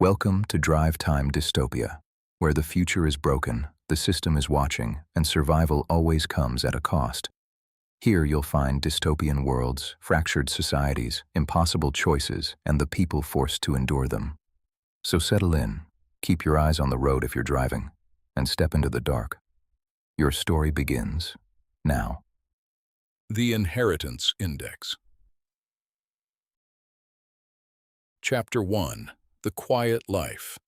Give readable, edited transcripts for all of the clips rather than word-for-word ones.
Welcome to Drive Time Dystopia, where the future is broken, the system is watching, and survival always comes at a cost. Here you'll find dystopian worlds, fractured societies, impossible choices, and the people forced to endure them. So settle in, keep your eyes on the road if you're driving, and step into the dark. Your story begins now. The Inheritance Index. Chapter 1. The Quiet Life.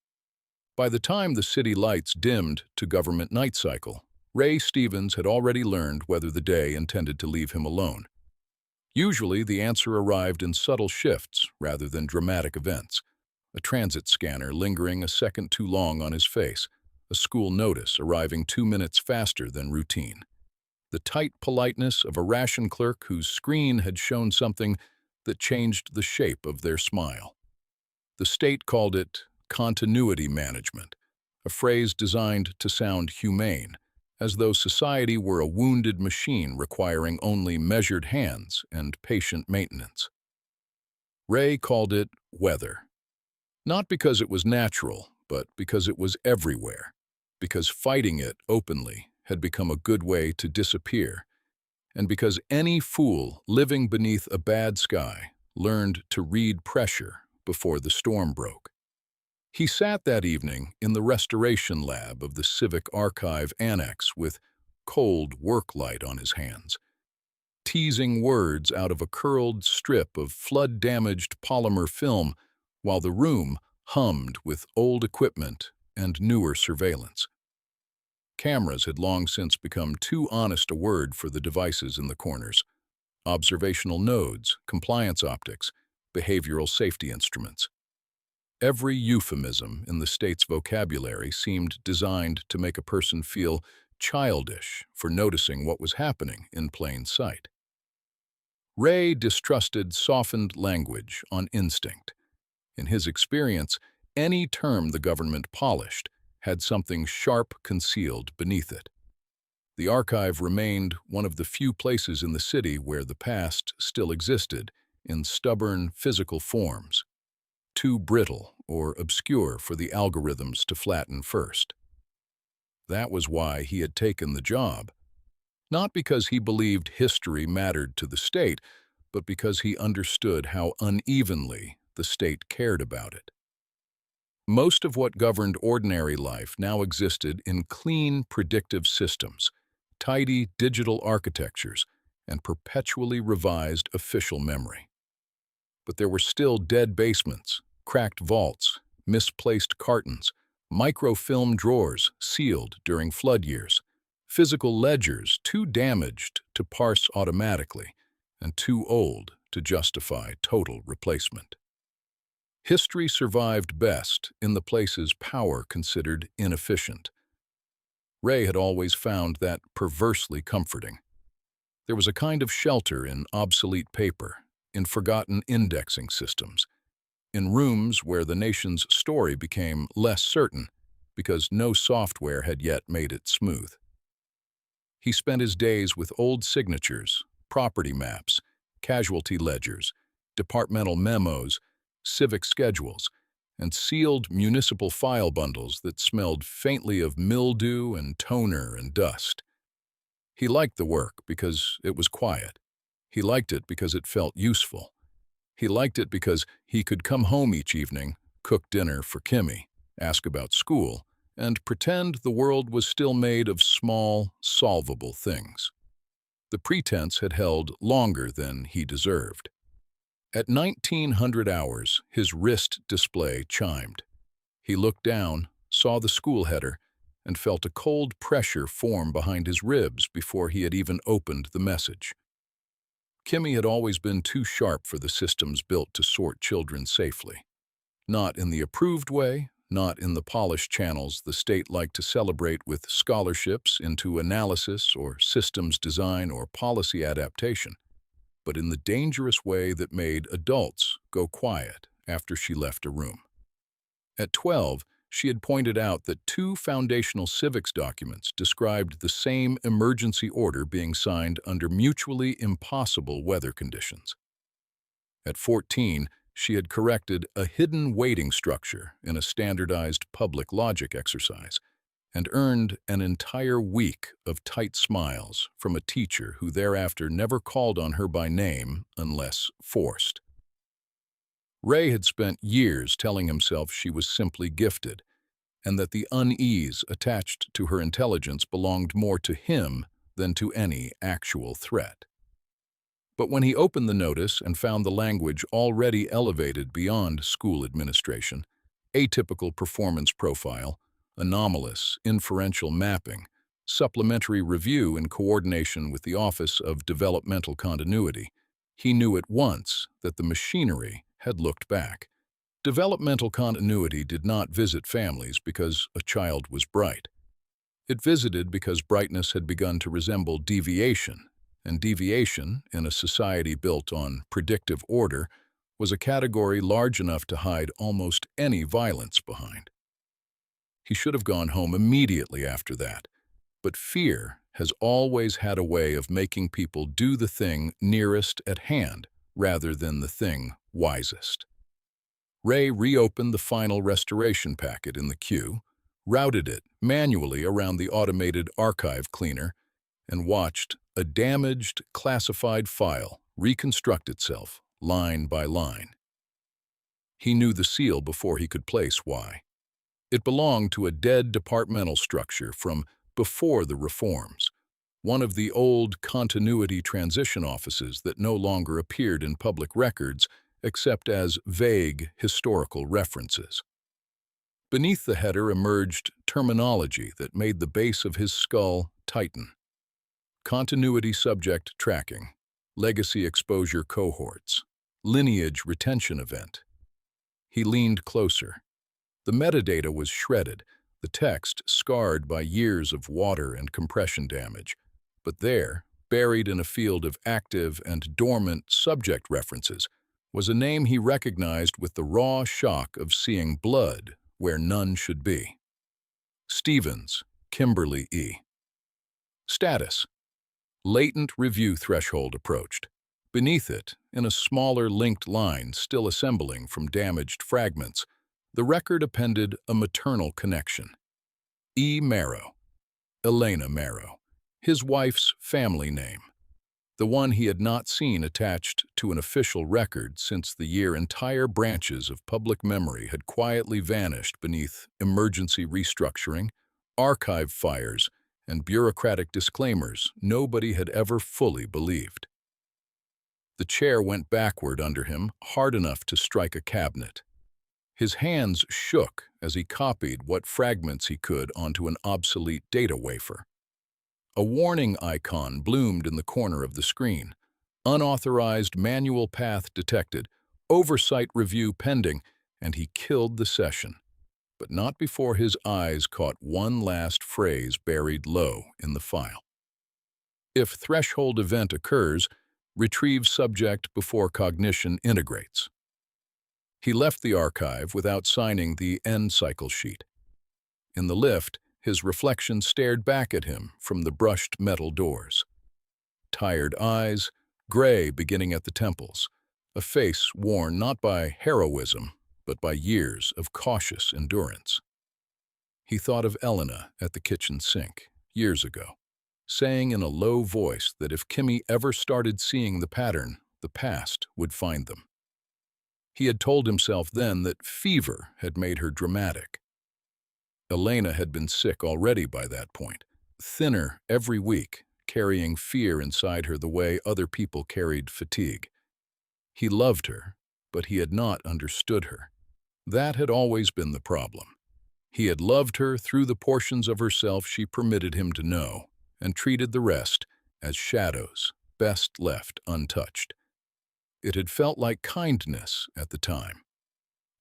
By the time the city lights dimmed to government night cycle, Ray Stevens had already learned whether the day intended to leave him alone. Usually, the answer arrived in subtle shifts rather than dramatic events. A transit scanner lingering a second too long on his face, a school notice arriving 2 minutes faster than routine. The tight politeness of a ration clerk whose screen had shown something that changed the shape of their smile. The state called it continuity management, a phrase designed to sound humane, as though society were a wounded machine requiring only measured hands and patient maintenance. Ray called it weather. Not because it was natural, but because it was everywhere, because fighting it openly had become a good way to disappear, and because any fool living beneath a bad sky learned to read pressure before the storm broke. He sat that evening in the restoration lab of the Civic Archive Annex with cold work light on his hands, teasing words out of a curled strip of flood-damaged polymer film while the room hummed with old equipment and newer surveillance. Cameras had long since become too honest a word for the devices in the corners. Observational nodes, compliance optics, behavioral safety instruments. Every euphemism in the state's vocabulary seemed designed to make a person feel childish for noticing what was happening in plain sight. Ray distrusted softened language on instinct. In his experience, any term the government polished had something sharp concealed beneath it. The archive remained one of the few places in the city where the past still existed in stubborn physical forms, too brittle or obscure for the algorithms to flatten first. That was why he had taken the job, not because he believed history mattered to the state, but because he understood how unevenly the state cared about it. Most of what governed ordinary life now existed in clean, predictive systems, tidy digital architectures, and perpetually revised official memory. But there were still dead basements, cracked vaults, misplaced cartons, microfilm drawers sealed during flood years, physical ledgers too damaged to parse automatically, and too old to justify total replacement. History survived best in the places power considered inefficient. Ray had always found that perversely comforting. There was a kind of shelter in obsolete paper, in forgotten indexing systems, in rooms where the nation's story became less certain because no software had yet made it smooth. He spent his days with old signatures, property maps, casualty ledgers, departmental memos, civic schedules, and sealed municipal file bundles that smelled faintly of mildew and toner and dust. He liked the work because it was quiet. He liked it because it felt useful. He liked it because he could come home each evening, cook dinner for Kimmy, ask about school, and pretend the world was still made of small, solvable things. The pretense had held longer than he deserved. At 1900 hours, his wrist display chimed. He looked down, saw the school header, and felt a cold pressure form behind his ribs before he had even opened the message. Kimmy had always been too sharp for the systems built to sort children safely. Not in the approved way, not in the polished channels the state liked to celebrate with scholarships into analysis or systems design or policy adaptation, but in the dangerous way that made adults go quiet after she left a room. At 12, she had pointed out that 2 foundational civics documents described the same emergency order being signed under mutually impossible weather conditions. At 14, She had corrected a hidden weighting structure in a standardized public logic exercise and earned an entire week of tight smiles from a teacher who thereafter never called on her by name unless forced. Ray had spent years telling himself she was simply gifted, and that the unease attached to her intelligence belonged more to him than to any actual threat. But when he opened the notice and found the language already elevated beyond school administration, atypical performance profile, anomalous inferential mapping, supplementary review in coordination with the Office of Developmental Continuity, he knew at once that the machinery had looked back. Developmental continuity did not visit families because a child was bright. It visited because brightness had begun to resemble deviation, and deviation, in a society built on predictive order, was a category large enough to hide almost any violence behind. He should have gone home immediately after that, but fear has always had a way of making people do the thing nearest at hand rather than the thing wisest. Ray reopened the final restoration packet in the queue, routed it manually around the automated archive cleaner, and watched a damaged, classified file reconstruct itself line by line. He knew the seal before he could place why. It belonged to a dead departmental structure from before the reforms, one of the old continuity transition offices that no longer appeared in public records except as vague historical references. Beneath the header emerged terminology that made the base of his skull tighten. Continuity subject tracking, legacy exposure cohorts, lineage retention event. He leaned closer. The metadata was shredded, the text scarred by years of water and compression damage. But there, buried in a field of active and dormant subject references, was a name he recognized with the raw shock of seeing blood where none should be. Stevens, Kimberly E. Status. Latent review threshold approached. Beneath it, in a smaller linked line still assembling from damaged fragments, the record appended a maternal connection. E. Marrow. Elena Marrow, his wife's family name. The one he had not seen attached to an official record since the year entire branches of public memory had quietly vanished beneath emergency restructuring, archive fires, and bureaucratic disclaimers nobody had ever fully believed. The chair went backward under him, hard enough to strike a cabinet. His hands shook as he copied what fragments he could onto an obsolete data wafer. A warning icon bloomed in the corner of the screen. Unauthorized manual path detected, oversight review pending, and he killed the session. But not before his eyes caught one last phrase buried low in the file. If threshold event occurs, retrieve subject before cognition integrates. He left the archive without signing the end cycle sheet. In the lift, his reflection stared back at him from the brushed metal doors. Tired eyes, gray beginning at the temples, a face worn not by heroism, but by years of cautious endurance. He thought of Elena at the kitchen sink, years ago, saying in a low voice that if Kimmy ever started seeing the pattern, the past would find them. He had told himself then that fever had made her dramatic. Elena had been sick already by that point, thinner every week, carrying fear inside her the way other people carried fatigue. He loved her, but he had not understood her. That had always been the problem. He had loved her through the portions of herself she permitted him to know, and treated the rest as shadows, best left untouched. It had felt like kindness at the time.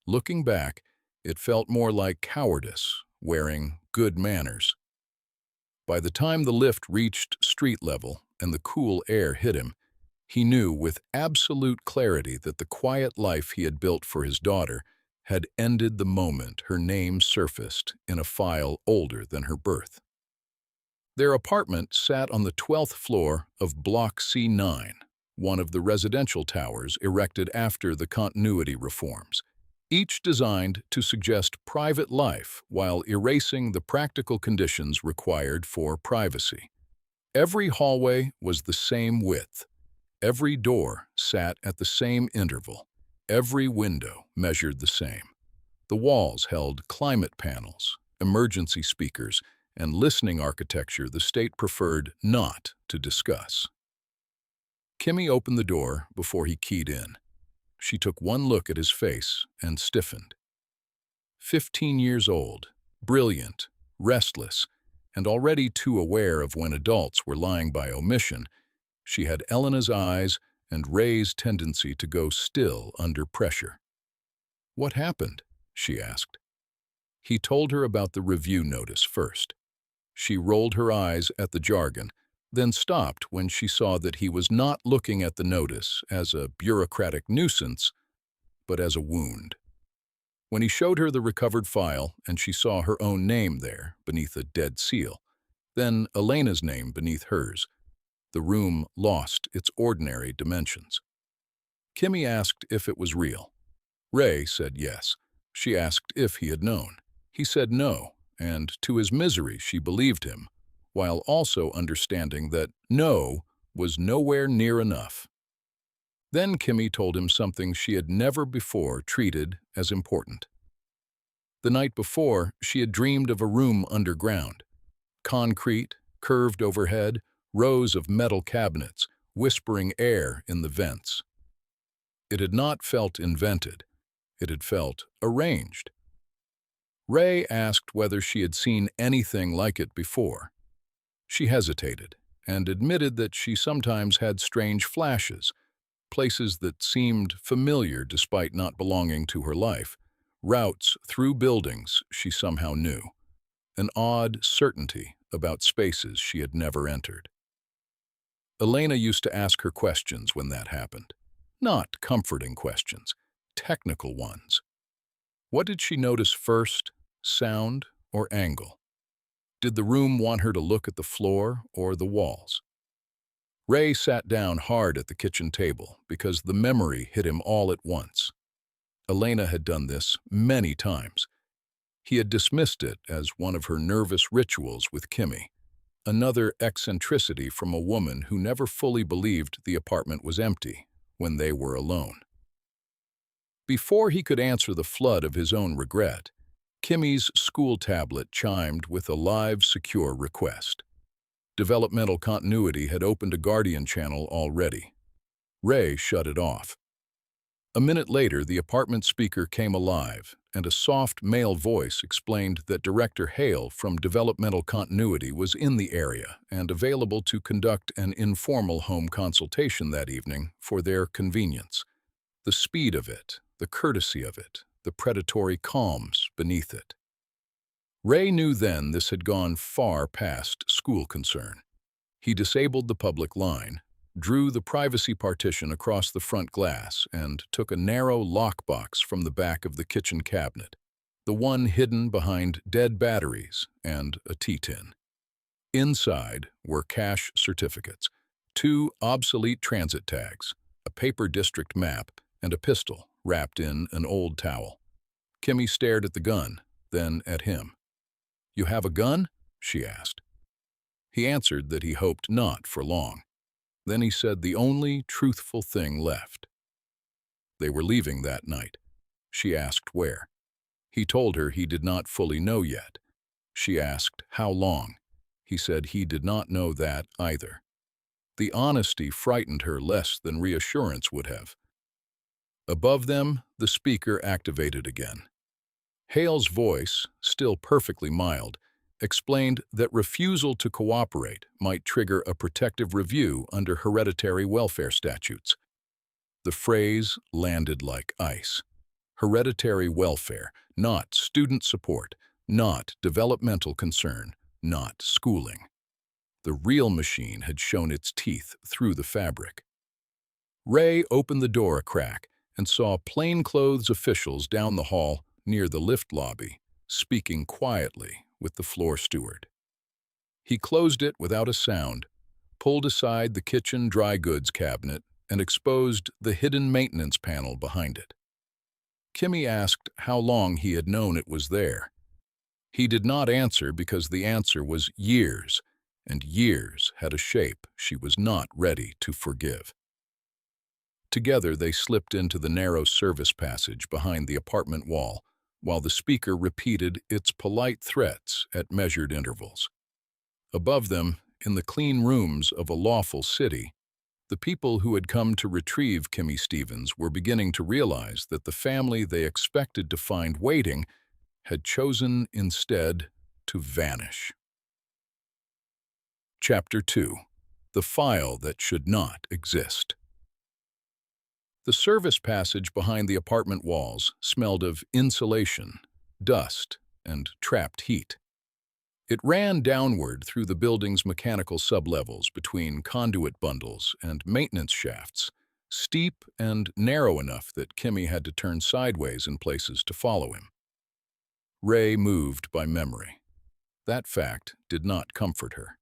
Looking back, it felt more like cowardice, wearing good manners. By the time the lift reached street level and the cool air hit him, he knew with absolute clarity that the quiet life he had built for his daughter had ended the moment her name surfaced in a file older than her birth. Their apartment sat on the 12th floor of Block C9, one of the residential towers erected after the continuity reforms, each designed to suggest private life while erasing the practical conditions required for privacy. Every hallway was the same width. Every door sat at the same interval. Every window measured the same. The walls held climate panels, emergency speakers, and listening architecture the state preferred not to discuss. Kimmy opened the door before he keyed in. She took one look at his face and stiffened. 15 years old, brilliant, restless, and already too aware of when adults were lying by omission, she had Elena's eyes and Ray's tendency to go still under pressure. "What happened?" she asked. He told her about the review notice first. She rolled her eyes at the jargon, then stopped when she saw that he was not looking at the notice as a bureaucratic nuisance, but as a wound. When he showed her the recovered file and she saw her own name there beneath a dead seal, then Elena's name beneath hers, the room lost its ordinary dimensions. Kimmy asked if it was real. Ray said yes. She asked if he had known. He said no, and to his misery she believed him, while also understanding that no was nowhere near enough. Then Kimmy told him something she had never before treated as important. The night before, she had dreamed of a room underground. Concrete, curved overhead, rows of metal cabinets, whispering air in the vents. It had not felt invented. It had felt arranged. Ray asked whether she had seen anything like it before. She hesitated and admitted that she sometimes had strange flashes, places that seemed familiar despite not belonging to her life, routes through buildings she somehow knew, an odd certainty about spaces she had never entered. Elena used to ask her questions when that happened. Not comforting questions, technical ones. What did she notice first, sound or angle? Did the room want her to look at the floor or the walls? Ray sat down hard at the kitchen table because the memory hit him all at once. Elena had done this many times. He had dismissed it as one of her nervous rituals with Kimmy, another eccentricity from a woman who never fully believed the apartment was empty when they were alone. Before he could answer the flood of his own regret, Kimmy's school tablet chimed with a live, secure request. Developmental continuity had opened a Guardian channel already. Ray shut it off. A minute later, the apartment speaker came alive, and a soft male voice explained that Director Hale from Developmental Continuity was in the area and available to conduct an informal home consultation that evening for their convenience. The speed of it, the courtesy of it, the predatory calms beneath it. Ray knew then this had gone far past school concern. He disabled the public line, drew the privacy partition across the front glass, and took a narrow lockbox from the back of the kitchen cabinet, the one hidden behind dead batteries and a tea tin. Inside were cash certificates, 2 obsolete transit tags, a paper district map, and a pistol wrapped in an old towel. Kimmy stared at the gun, then at him. "You have a gun?" she asked. He answered that he hoped not for long. Then he said the only truthful thing left. They were leaving that night. She asked where. He told her he did not fully know yet. She asked how long. He said he did not know that either. The honesty frightened her less than reassurance would have. Above them, the speaker activated again. Hale's voice, still perfectly mild, explained that refusal to cooperate might trigger a protective review under hereditary welfare statutes. The phrase landed like ice. Hereditary welfare, not student support, not developmental concern, not schooling. The real machine had shown its teeth through the fabric. Ray opened the door a crack and saw plainclothes officials down the hall near the lift lobby, speaking quietly with the floor steward. He closed it without a sound, pulled aside the kitchen dry goods cabinet, and exposed the hidden maintenance panel behind it. Kimmy asked how long he had known it was there. He did not answer because the answer was years, and years had a shape she was not ready to forgive. Together they slipped into the narrow service passage behind the apartment wall, while the speaker repeated its polite threats at measured intervals. Above them, in the clean rooms of a lawful city, the people who had come to retrieve Kimmy Stevens were beginning to realize that the family they expected to find waiting had chosen instead to vanish. Chapter 2. The File That Should Not Exist. The service passage behind the apartment walls smelled of insulation, dust, and trapped heat. It ran downward through the building's mechanical sublevels between conduit bundles and maintenance shafts, steep and narrow enough that Kimmy had to turn sideways in places to follow him. Ray moved by memory. That fact did not comfort her.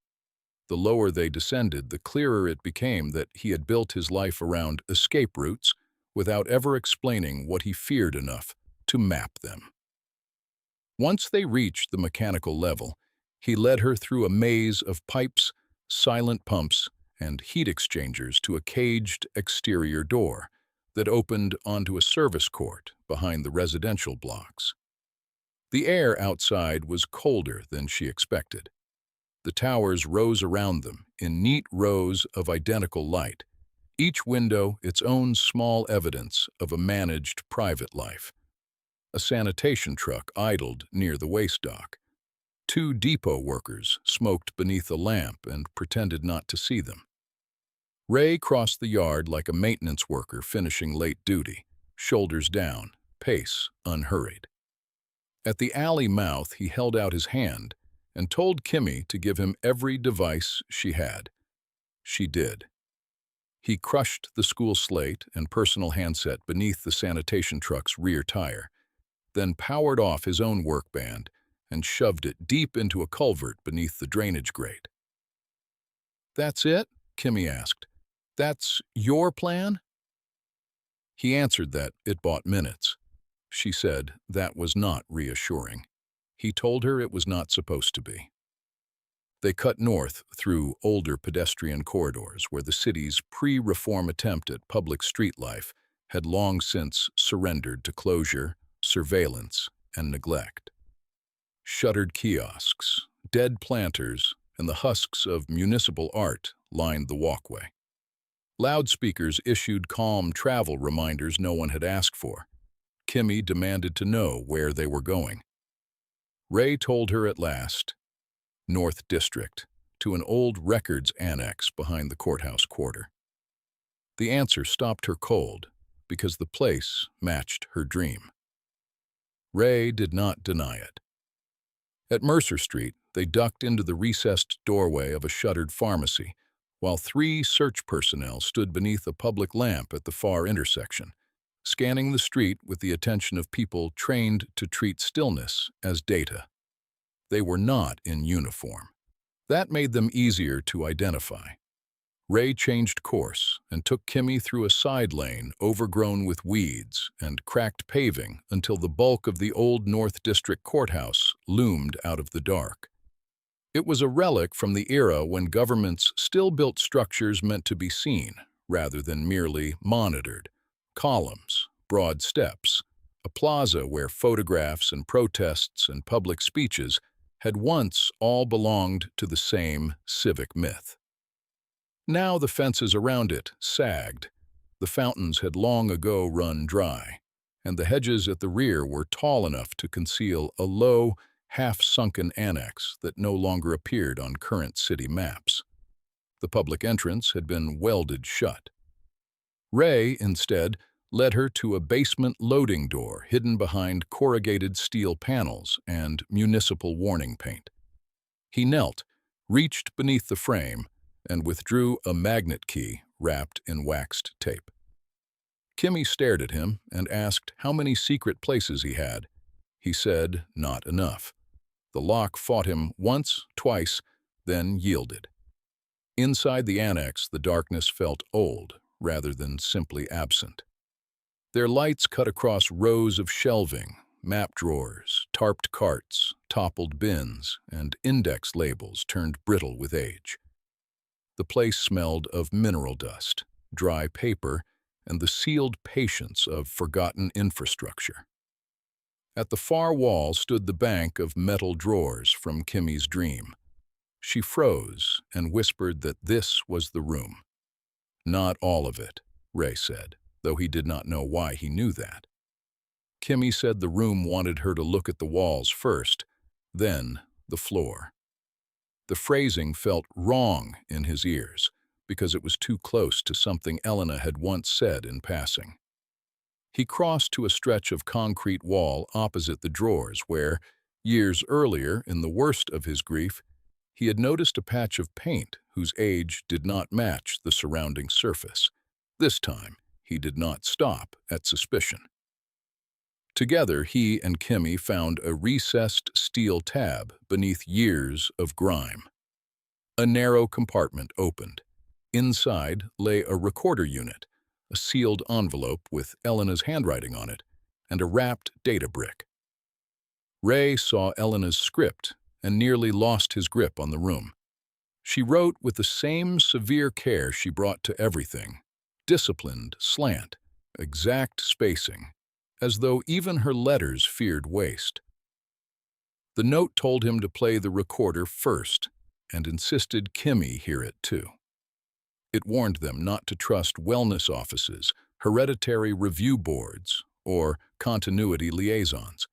The lower they descended, the clearer it became that he had built his life around escape routes without ever explaining what he feared enough to map them. Once they reached the mechanical level, he led her through a maze of pipes, silent pumps, and heat exchangers to a caged exterior door that opened onto a service court behind the residential blocks. The air outside was colder than she expected. The towers rose around them in neat rows of identical light, each window its own small evidence of a managed private life. A sanitation truck idled near the waste dock. 2 depot workers smoked beneath a lamp and pretended not to see them. Ray crossed the yard like a maintenance worker finishing late duty, shoulders down, pace unhurried. At the alley mouth, he held out his hand and told Kimmy to give him every device she had. She did. He crushed the school slate and personal handset beneath the sanitation truck's rear tire, then powered off his own workband and shoved it deep into a culvert beneath the drainage grate. "That's it?" Kimmy asked. "That's your plan?" He answered that it bought minutes. She said that was not reassuring. He told her it was not supposed to be. They cut north through older pedestrian corridors where the city's pre-reform attempt at public street life had long since surrendered to closure, surveillance, and neglect. Shuttered kiosks, dead planters, and the husks of municipal art lined the walkway. Loudspeakers issued calm travel reminders no one had asked for. Kimmy demanded to know where they were going. Ray told her at last, North District, to an old records annex behind the courthouse quarter. The answer stopped her cold because the place matched her dream. Ray did not deny it. At Mercer Street, they ducked into the recessed doorway of a shuttered pharmacy, while 3 search personnel stood beneath a public lamp at the far intersection, scanning the street with the attention of people trained to treat stillness as data. They were not in uniform. That made them easier to identify. Ray changed course and took Kimmy through a side lane overgrown with weeds and cracked paving until the bulk of the old North District Courthouse loomed out of the dark. It was a relic from the era when governments still built structures meant to be seen rather than merely monitored. Columns, broad steps, a plaza where photographs and protests and public speeches had once all belonged to the same civic myth. Now the fences around it sagged, the fountains had long ago run dry, and the hedges at the rear were tall enough to conceal a low, half-sunken annex that no longer appeared on current city maps. The public entrance had been welded shut. Ray, instead, led her to a basement loading door hidden behind corrugated steel panels and municipal warning paint. He knelt, reached beneath the frame, and withdrew a magnet key wrapped in waxed tape. Kimmy stared at him and asked how many secret places he had. He said not enough. The lock fought him once, twice, then yielded. Inside the annex, the darkness felt old, rather than simply absent. Their lights cut across rows of shelving, map drawers, tarped carts, toppled bins, and index labels turned brittle with age. The place smelled of mineral dust, dry paper, and the sealed patience of forgotten infrastructure. At the far wall stood the bank of metal drawers from Kimmy's dream. She froze and whispered that this was the room. Not all of it, Ray said, though he did not know why he knew that. Kimmy said the room wanted her to look at the walls first, then the floor. The phrasing felt wrong in his ears because it was too close to something Elena had once said in passing. He crossed to a stretch of concrete wall opposite the drawers where, years earlier, in the worst of his grief, he had noticed a patch of paint whose age did not match the surrounding surface. This time, he did not stop at suspicion. Together, he and Kimmy found a recessed steel tab beneath years of grime. A narrow compartment opened. Inside lay a recorder unit, a sealed envelope with Elena's handwriting on it, and a wrapped data brick. Ray saw Elena's script and nearly lost his grip on the room. She wrote with the same severe care she brought to everything, disciplined slant, exact spacing, as though even her letters feared waste. The note told him to play the recorder first and insisted Kimmy hear it too. It warned them not to trust wellness offices, hereditary review boards, or continuity liaisons.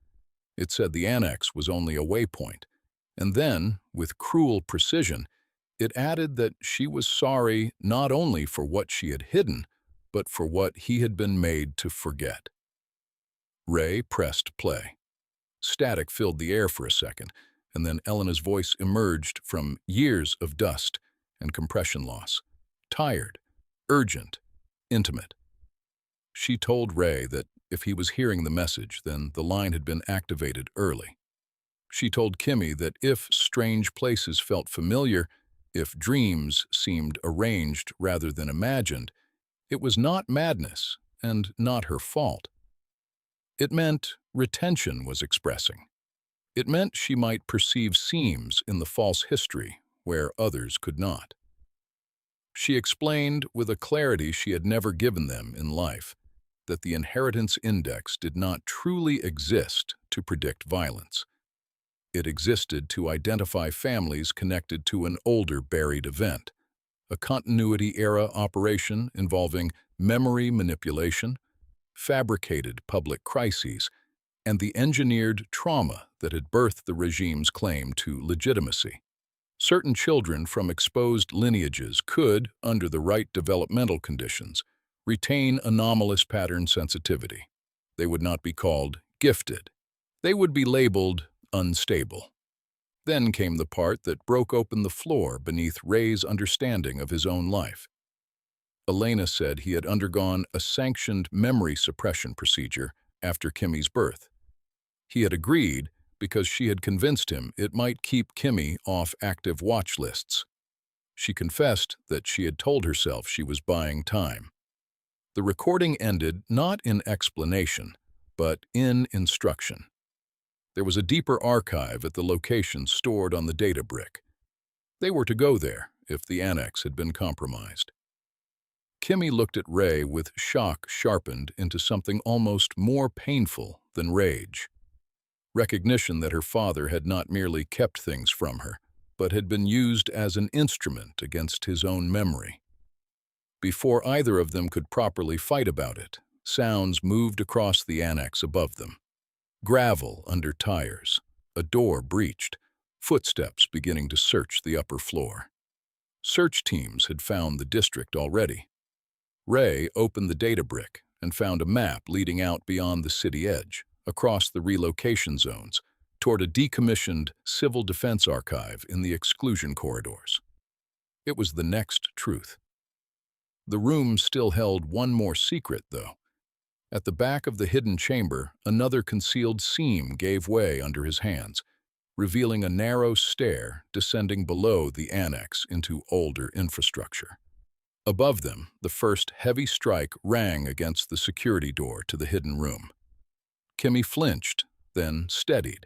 It said the annex was only a waypoint, and then, with cruel precision, it added that she was sorry not only for what she had hidden, but for what he had been made to forget. Ray pressed play. Static filled the air for a second, and then Elena's voice emerged from years of dust and compression loss. Tired, urgent, intimate. She told Ray that if he was hearing the message, then the line had been activated early. She told Kimmy that if strange places felt familiar, if dreams seemed arranged rather than imagined, it was not madness and not her fault. It meant retention was expressing. It meant she might perceive seams in the false history where others could not. She explained with a clarity she had never given them in life that the inheritance index did not truly exist to predict violence. It existed to identify families connected to an older buried event, a continuity-era operation involving memory manipulation, fabricated public crises, and the engineered trauma that had birthed the regime's claim to legitimacy. Certain children from exposed lineages could, under the right developmental conditions, retain anomalous pattern sensitivity. They would not be called gifted. They would be labeled unstable. Then came the part that broke open the floor beneath Ray's understanding of his own life. Elena said he had undergone a sanctioned memory suppression procedure after Kimmy's birth. He had agreed because she had convinced him it might keep Kimmy off active watch lists. She confessed that she had told herself she was buying time. The recording ended not in explanation, but in instruction. There was a deeper archive at the location stored on the data brick. They were to go there if the annex had been compromised. Kimmy looked at Ray with shock sharpened into something almost more painful than rage. Recognition that her father had not merely kept things from her, but had been used as an instrument against his own memory. Before either of them could properly fight about it, sounds moved across the annex above them. Gravel under tires, a door breached, footsteps beginning to search the upper floor. Search teams had found the district already. Ray opened the data brick and found a map leading out beyond the city edge, across the relocation zones, toward a decommissioned civil defense archive in the exclusion corridors. It was the next truth. The room still held one more secret, though. At the back of the hidden chamber, another concealed seam gave way under his hands, revealing a narrow stair descending below the annex into older infrastructure. Above them, the first heavy strike rang against the security door to the hidden room. Kimmy flinched, then steadied.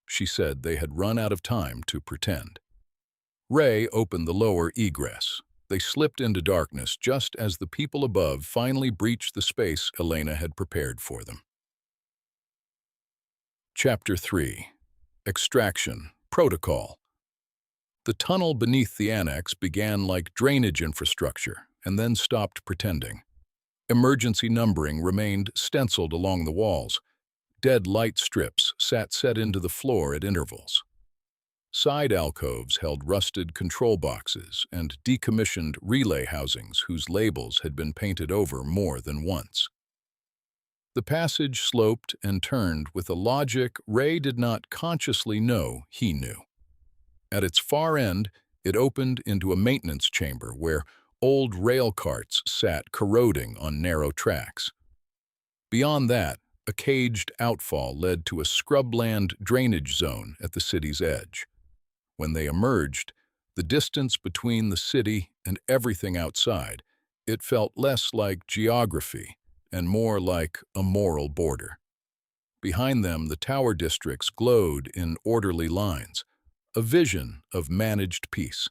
She said they had run out of time to pretend. Ray opened the lower egress. They slipped into darkness just as the people above finally breached the space Elena had prepared for them. Chapter 3. Extraction Protocol. The tunnel beneath the annex began like drainage infrastructure and then stopped pretending. Emergency numbering remained stenciled along the walls. Dead light strips sat set into the floor at intervals. Side alcoves held rusted control boxes and decommissioned relay housings whose labels had been painted over more than once. The passage sloped and turned with a logic Ray did not consciously know he knew. At its far end, it opened into a maintenance chamber where old rail carts sat corroding on narrow tracks. Beyond that, a caged outfall led to a scrubland drainage zone at the city's edge. When they emerged, the distance between the city and everything outside, it felt less like geography and more like a moral border. Behind them, the tower districts glowed in orderly lines, a vision of managed peace.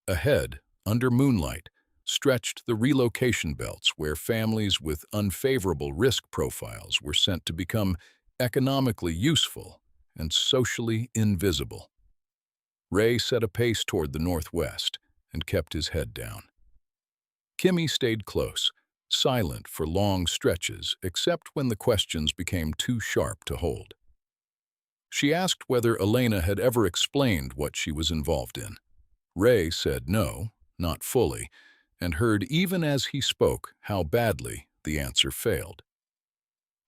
Ahead, under moonlight, stretched the relocation belts where families with unfavorable risk profiles were sent to become economically useful and socially invisible. Ray set a pace toward the northwest and kept his head down. Kimmy stayed close, silent for long stretches except when the questions became too sharp to hold. She asked whether Elena had ever explained what she was involved in. Ray said no, not fully, and heard even as he spoke how badly the answer failed.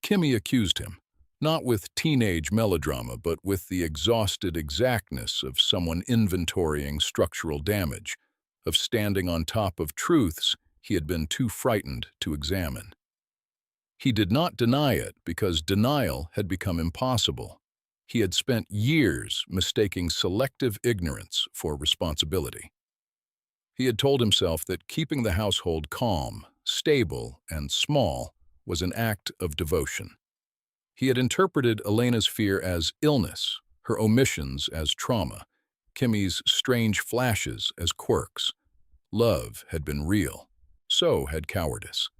Kimmy accused him, not with teenage melodrama, but with the exhausted exactness of someone inventorying structural damage, of standing on top of truths he had been too frightened to examine. He did not deny it because denial had become impossible. He had spent years mistaking selective ignorance for responsibility. He had told himself that keeping the household calm, stable, and small was an act of devotion. He had interpreted Elena's fear as illness, her omissions as trauma, Kimmy's strange flashes as quirks. Love had been real. So had cowardice.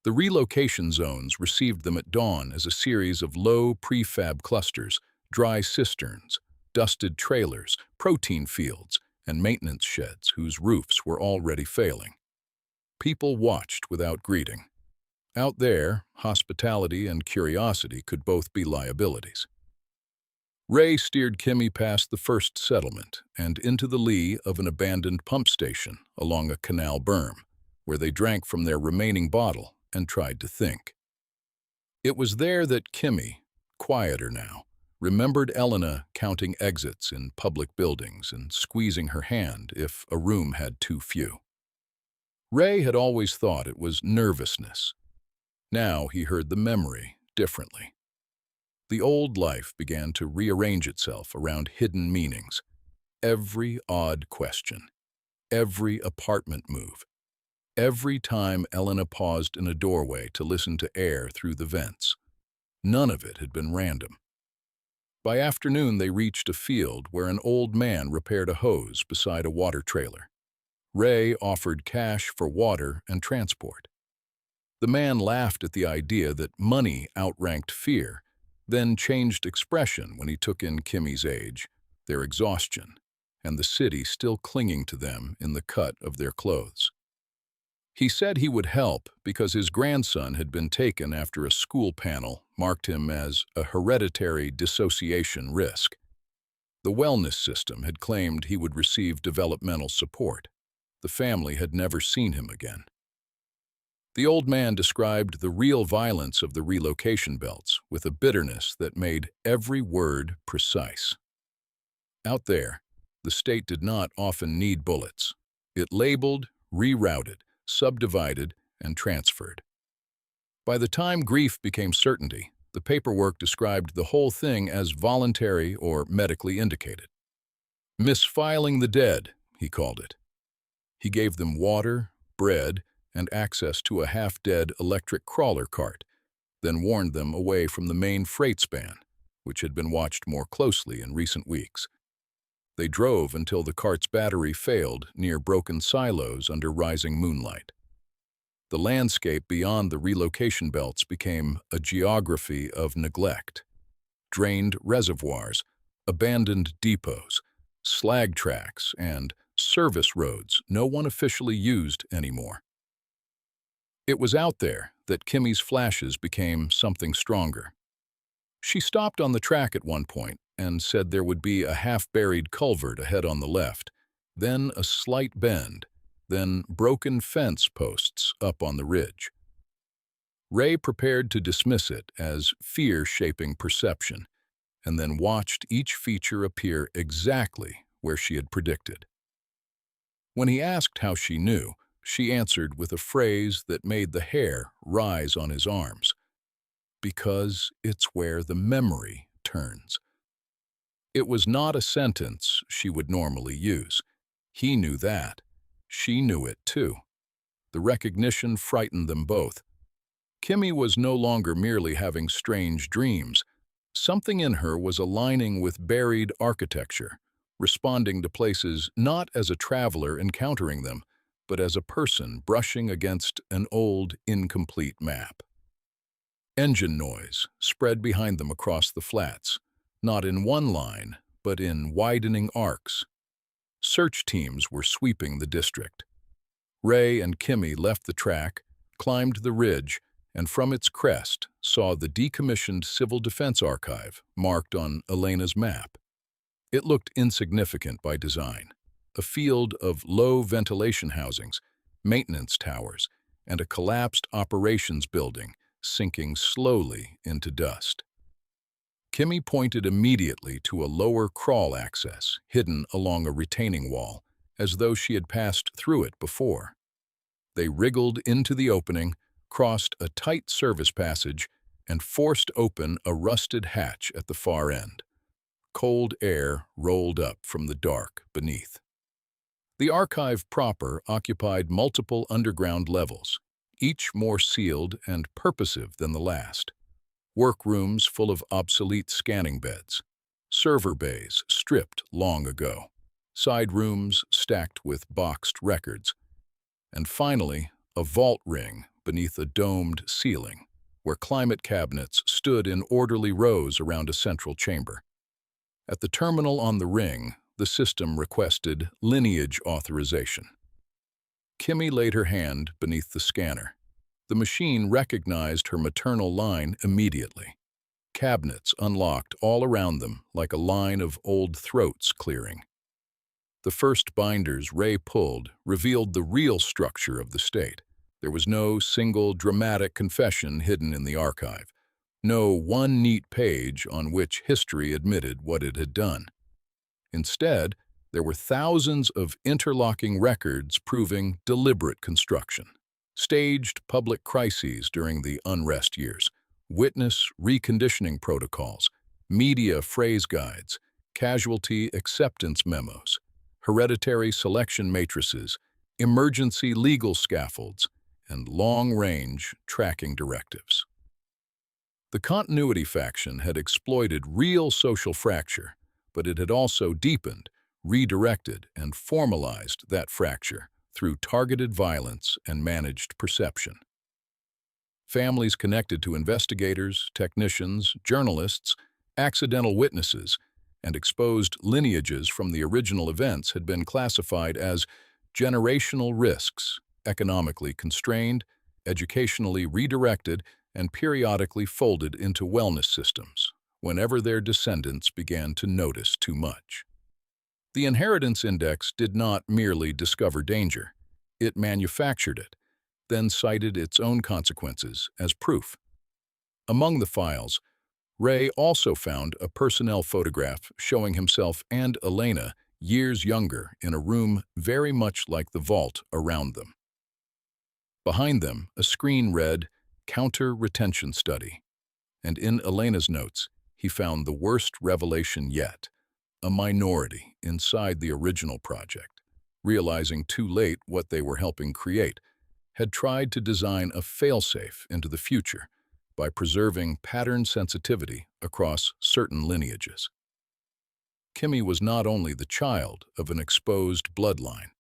The relocation zones received them at dawn as a series of low prefab clusters, dry cisterns, dusted trailers, protein fields, and maintenance sheds whose roofs were already failing. People watched without greeting. Out there, hospitality and curiosity could both be liabilities. Ray steered Kimmy past the first settlement and into the lee of an abandoned pump station along a canal berm, where they drank from their remaining bottle and tried to think. It was there that Kimmy, quieter now, remembered Elena counting exits in public buildings and squeezing her hand if a room had too few. Ray had always thought it was nervousness. Now he heard the memory differently. The old life began to rearrange itself around hidden meanings. Every odd question, every apartment move, every time Elena paused in a doorway to listen to air through the vents. None of it had been random. By afternoon, they reached a field where an old man repaired a hose beside a water trailer. Ray offered cash for water and transport. The man laughed at the idea that money outranked fear, then changed expression when he took in Kimmy's age, their exhaustion, and the city still clinging to them in the cut of their clothes. He said he would help because his grandson had been taken after a school panel marked him as a hereditary dissociation risk. The wellness system had claimed he would receive developmental support. The family had never seen him again. The old man described the real violence of the relocation belts with a bitterness that made every word precise. Out there, the state did not often need bullets. It labeled, rerouted, subdivided, and transferred. By the time grief became certainty, the paperwork described the whole thing as voluntary or medically indicated. Misfiling the dead, he called it. He gave them water, bread, and access to a half-dead electric crawler cart, then warned them away from the main freight span, which had been watched more closely in recent weeks. They drove until the cart's battery failed near broken silos under rising moonlight. The landscape beyond the relocation belts became a geography of neglect. Drained reservoirs, abandoned depots, slag tracks, and service roads no one officially used anymore. It was out there that Kimmy's flashes became something stronger. She stopped on the track at one point and said there would be a half-buried culvert ahead on the left, then a slight bend, then broken fence posts up on the ridge. Ray prepared to dismiss it as fear-shaping perception, and then watched each feature appear exactly where she had predicted. When he asked how she knew, she answered with a phrase that made the hair rise on his arms. Because it's where the memory turns. It was not a sentence she would normally use. He knew that. She knew it too. The recognition frightened them both. Kimmy was no longer merely having strange dreams. Something in her was aligning with buried architecture, responding to places not as a traveler encountering them, but as a person brushing against an old, incomplete map. Engine noise spread behind them across the flats, not in one line, but in widening arcs. Search teams were sweeping the district. Ray and Kimmy left the track, climbed the ridge, and from its crest saw the decommissioned Civil Defense Archive marked on Elena's map. It looked insignificant by design, a field of low ventilation housings, maintenance towers, and a collapsed operations building sinking slowly into dust. Kimmy pointed immediately to a lower crawl access hidden along a retaining wall, as though she had passed through it before. They wriggled into the opening, crossed a tight service passage, and forced open a rusted hatch at the far end. Cold air rolled up from the dark beneath. The archive proper occupied multiple underground levels, each more sealed and purposive than the last. Workrooms full of obsolete scanning beds, server bays stripped long ago, side rooms stacked with boxed records, and finally, a vault ring beneath a domed ceiling, where climate cabinets stood in orderly rows around a central chamber. At the terminal on the ring, the system requested lineage authorization. Kimmy laid her hand beneath the scanner. The machine recognized her maternal line immediately. Cabinets unlocked all around them like a line of old throats clearing. The first binders Ray pulled revealed the real structure of the state. There was no single dramatic confession hidden in the archive, no one neat page on which history admitted what it had done. Instead, there were thousands of interlocking records proving deliberate construction, staged public crises during the unrest years, witness reconditioning protocols, media phrase guides, casualty acceptance memos, hereditary selection matrices, emergency legal scaffolds, and long-range tracking directives. The continuity faction had exploited real social fracture, but it had also deepened, redirected, and formalized that fracture through targeted violence and managed perception. Families connected to investigators, technicians, journalists, accidental witnesses, and exposed lineages from the original events had been classified as generational risks, economically constrained, educationally redirected, and periodically folded into wellness systems whenever their descendants began to notice too much. The inheritance index did not merely discover danger. It manufactured it, then cited its own consequences as proof. Among the files, Ray also found a personnel photograph showing himself and Elena years younger in a room very much like the vault around them. Behind them, a screen read, "Counter-Retention Study," and in Elena's notes, he found the worst revelation yet, a minority inside the original project, realizing too late what they were helping create, had tried to design a failsafe into the future by preserving pattern sensitivity across certain lineages. Kimmy was not only the child of an exposed bloodline.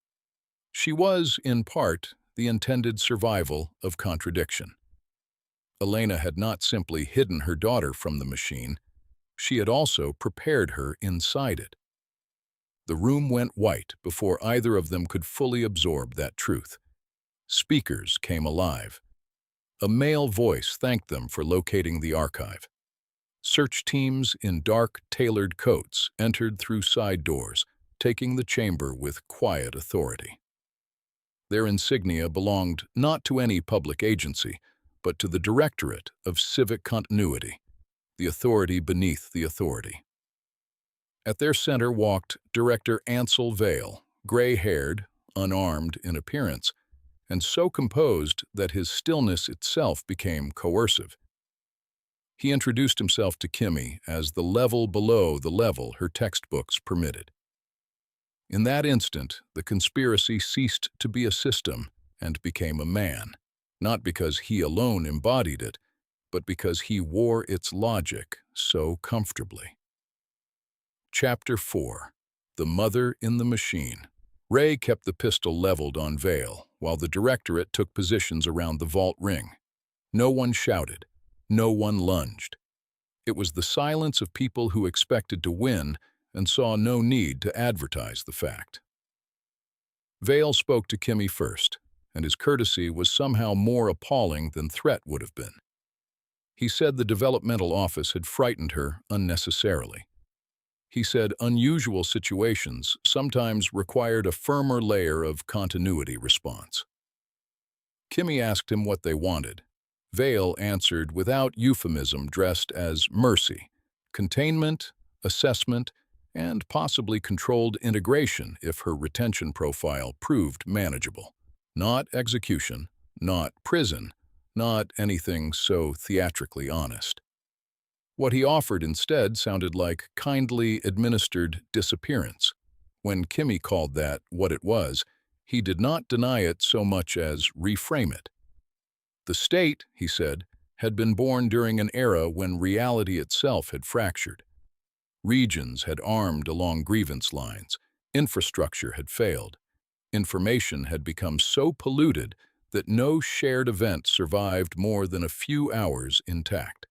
She was, in part, the intended survival of contradiction. Elena had not simply hidden her daughter from the machine, she had also prepared her inside it. The room went white before either of them could fully absorb that truth. Speakers came alive. A male voice thanked them for locating the archive. Search teams in dark, tailored coats entered through side doors, taking the chamber with quiet authority. Their insignia belonged not to any public agency, but to the Directorate of Civic Continuity, the authority beneath the authority. At their center walked Director Ansel Vale, gray-haired, unarmed in appearance, and so composed that his stillness itself became coercive. He introduced himself to Kimmy as the level below the level her textbooks permitted. In that instant, the conspiracy ceased to be a system and became a man, not because he alone embodied it, but because he wore its logic so comfortably. Chapter 4. The Mother in the Machine. Ray kept the pistol leveled on Vale, while the Directorate took positions around the vault ring. No one shouted. No one lunged. It was the silence of people who expected to win and saw no need to advertise the fact. Vale spoke to Kimmy first, and his courtesy was somehow more appalling than threat would have been. He said the developmental office had frightened her unnecessarily. He said unusual situations sometimes required a firmer layer of continuity response. Kimmy asked him what they wanted. Vale answered without euphemism, dressed as mercy, containment, assessment, and possibly controlled integration if her retention profile proved manageable. Not execution, not prison, not anything so theatrically honest. What he offered instead sounded like kindly administered disappearance. When Kimmy called that what it was, he did not deny it so much as reframe it. The state, he said, had been born during an era when reality itself had fractured. Regions had armed along grievance lines, infrastructure had failed, information had become so polluted that no shared event survived more than a few hours intact.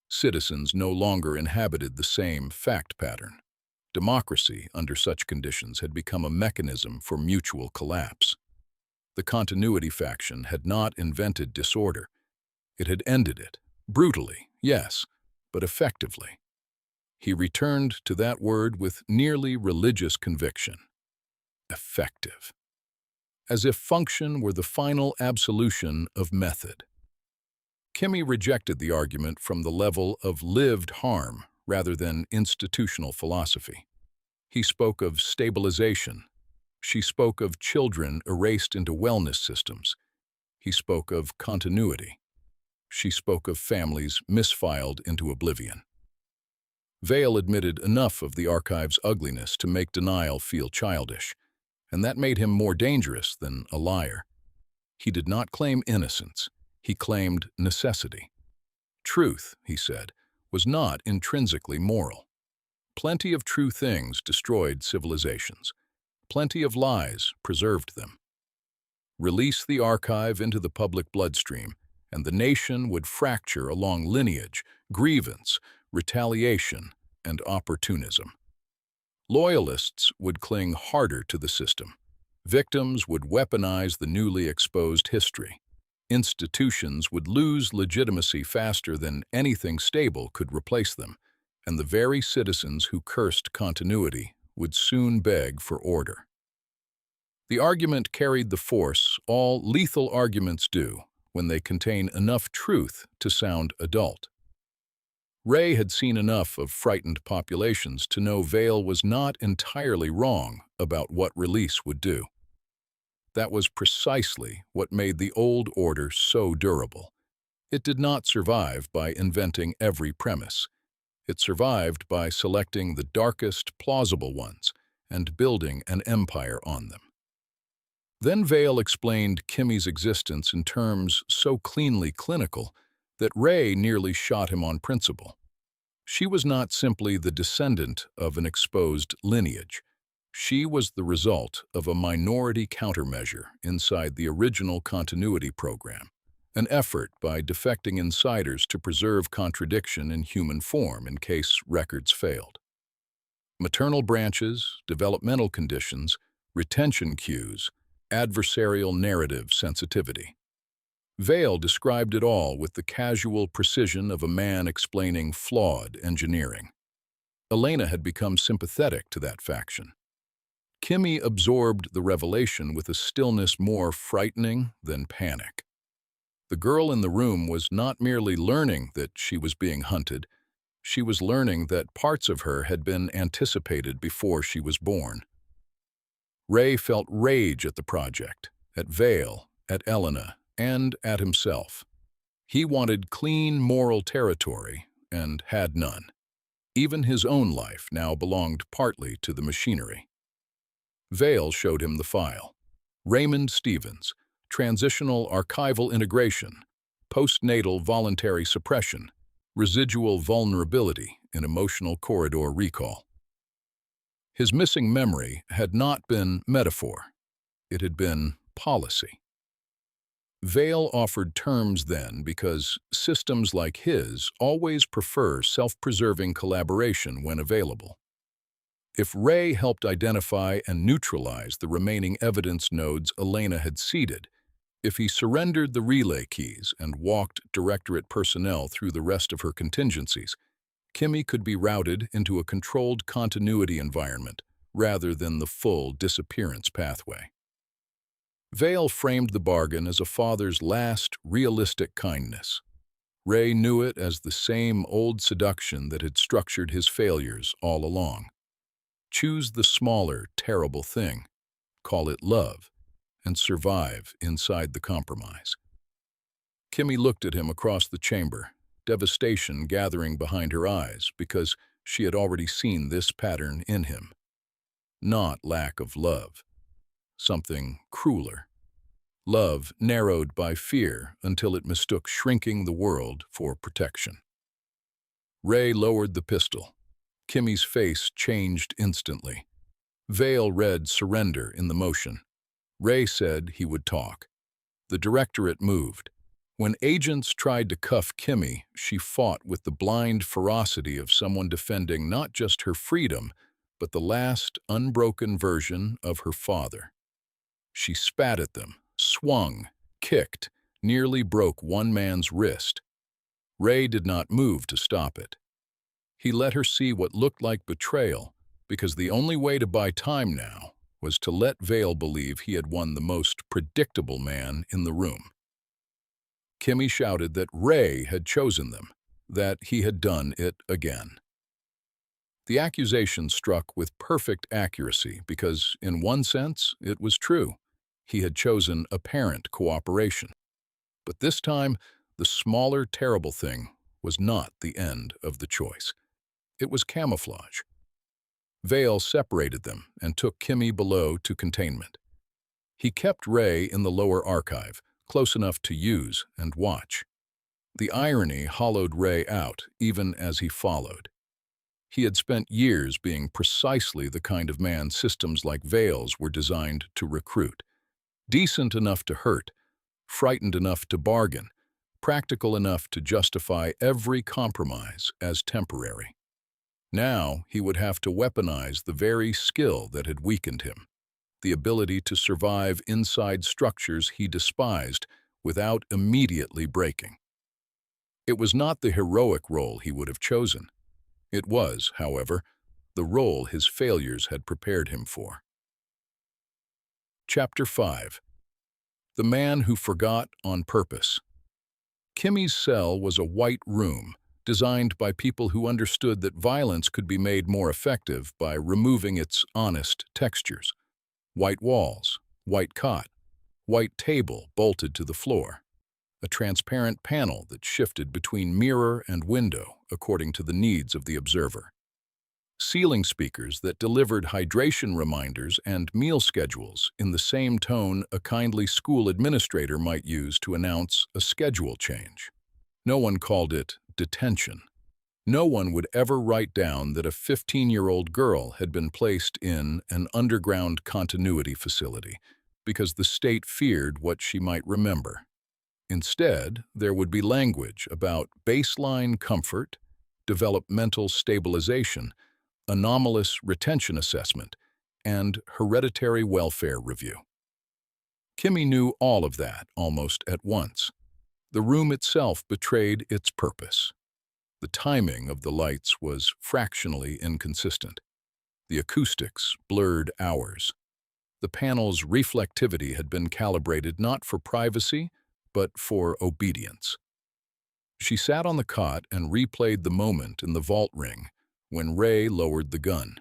Citizens no longer inhabited the same fact pattern. Democracy, under such conditions, had become a mechanism for mutual collapse. The continuity faction had not invented disorder. It had ended it, brutally, yes, but effectively. He returned to that word with nearly religious conviction. Effective. As if function were the final absolution of method. Kimmy rejected the argument from the level of lived harm rather than institutional philosophy. He spoke of stabilization. She spoke of children erased into wellness systems. He spoke of continuity. She spoke of families misfiled into oblivion. Vale admitted enough of the archive's ugliness to make denial feel childish, and that made him more dangerous than a liar. He did not claim innocence. He claimed necessity. Truth, he said, was not intrinsically moral. Plenty of true things destroyed civilizations. Plenty of lies preserved them. Release the archive into the public bloodstream, and the nation would fracture along lineage, grievance, retaliation, and opportunism. Loyalists would cling harder to the system. Victims would weaponize the newly exposed history. Institutions would lose legitimacy faster than anything stable could replace them, and the very citizens who cursed continuity would soon beg for order. The argument carried the force all lethal arguments do when they contain enough truth to sound adult. Ray had seen enough of frightened populations to know Vale was not entirely wrong about what release would do. That was precisely what made the old order so durable. It did not survive by inventing every premise. It survived by selecting the darkest, plausible ones and building an empire on them. Then Vale explained Kimmy's existence in terms so cleanly clinical that Ray nearly shot him on principle. She was not simply the descendant of an exposed lineage. She was the result of a minority countermeasure inside the original continuity program, an effort by defecting insiders to preserve contradiction in human form in case records failed. Maternal branches, developmental conditions, retention cues, adversarial narrative sensitivity. Vale described it all with the casual precision of a man explaining flawed engineering. Elena had become sympathetic to that faction. Kimmy absorbed the revelation with a stillness more frightening than panic. The girl in the room was not merely learning that she was being hunted, she was learning that parts of her had been anticipated before she was born. Ray felt rage at the project, at Vale, at Elena, and at himself. He wanted clean moral territory and had none. Even his own life now belonged partly to the machinery. Vale showed him the file. Raymond Stevens, transitional archival integration, postnatal voluntary suppression, residual vulnerability in emotional corridor recall. His missing memory had not been metaphor. It had been policy. Vale offered terms then because systems like his always prefer self-preserving collaboration when available. If Ray helped identify and neutralize the remaining evidence nodes Elena had seeded, if he surrendered the relay keys and walked Directorate personnel through the rest of her contingencies, Kimmy could be routed into a controlled continuity environment rather than the full disappearance pathway. Vale framed the bargain as a father's last, realistic kindness. Ray knew it as the same old seduction that had structured his failures all along. Choose the smaller, terrible thing, call it love, and survive inside the compromise. Kimmy looked at him across the chamber, devastation gathering behind her eyes because she had already seen this pattern in him. Not lack of love. Something crueler. Love narrowed by fear until it mistook shrinking the world for protection. Ray lowered the pistol. Kimmy's face changed instantly. Vale read surrender in the motion. Ray said he would talk. The Directorate moved. When agents tried to cuff Kimmy, she fought with the blind ferocity of someone defending not just her freedom, but the last unbroken version of her father. She spat at them, swung, kicked, nearly broke one man's wrist. Ray did not move to stop it. He let her see what looked like betrayal, because the only way to buy time now was to let Vale believe he had won the most predictable man in the room. Kimmy shouted that Ray had chosen them, that he had done it again. The accusation struck with perfect accuracy because, in one sense, it was true. He had chosen apparent cooperation. But this time, the smaller, terrible thing was not the end of the choice. It was camouflage. Vale separated them and took Kimmy below to containment. He kept Ray in the lower archive, close enough to use and watch. The irony hollowed Ray out, even as he followed. He had spent years being precisely the kind of man systems like Vale's were designed to recruit. Decent enough to hurt, frightened enough to bargain, practical enough to justify every compromise as temporary. Now he would have to weaponize the very skill that had weakened him, the ability to survive inside structures he despised without immediately breaking. It was not the heroic role he would have chosen. It was, however, the role his failures had prepared him for. Chapter 5. The Man Who Forgot on Purpose. Kimmy's cell was a white room, designed by people who understood that violence could be made more effective by removing its honest textures. White walls, white cot, white table bolted to the floor, a transparent panel that shifted between mirror and window according to the needs of the observer. ceiling speakers that delivered hydration reminders and meal schedules in the same tone a kindly school administrator might use to announce a schedule change. No one called it detention. No one would ever write down that a 15-year-old girl had been placed in an underground continuity facility because the state feared what she might remember. Instead, there would be language about baseline comfort, developmental stabilization, anomalous retention assessment, and hereditary welfare review. Kimmy knew all of that almost at once. The room itself betrayed its purpose. The timing of the lights was fractionally inconsistent. The acoustics blurred hours. The panel's reflectivity had been calibrated not for privacy, but for obedience. She sat on the cot and replayed the moment in the vault ring when Ray lowered the gun.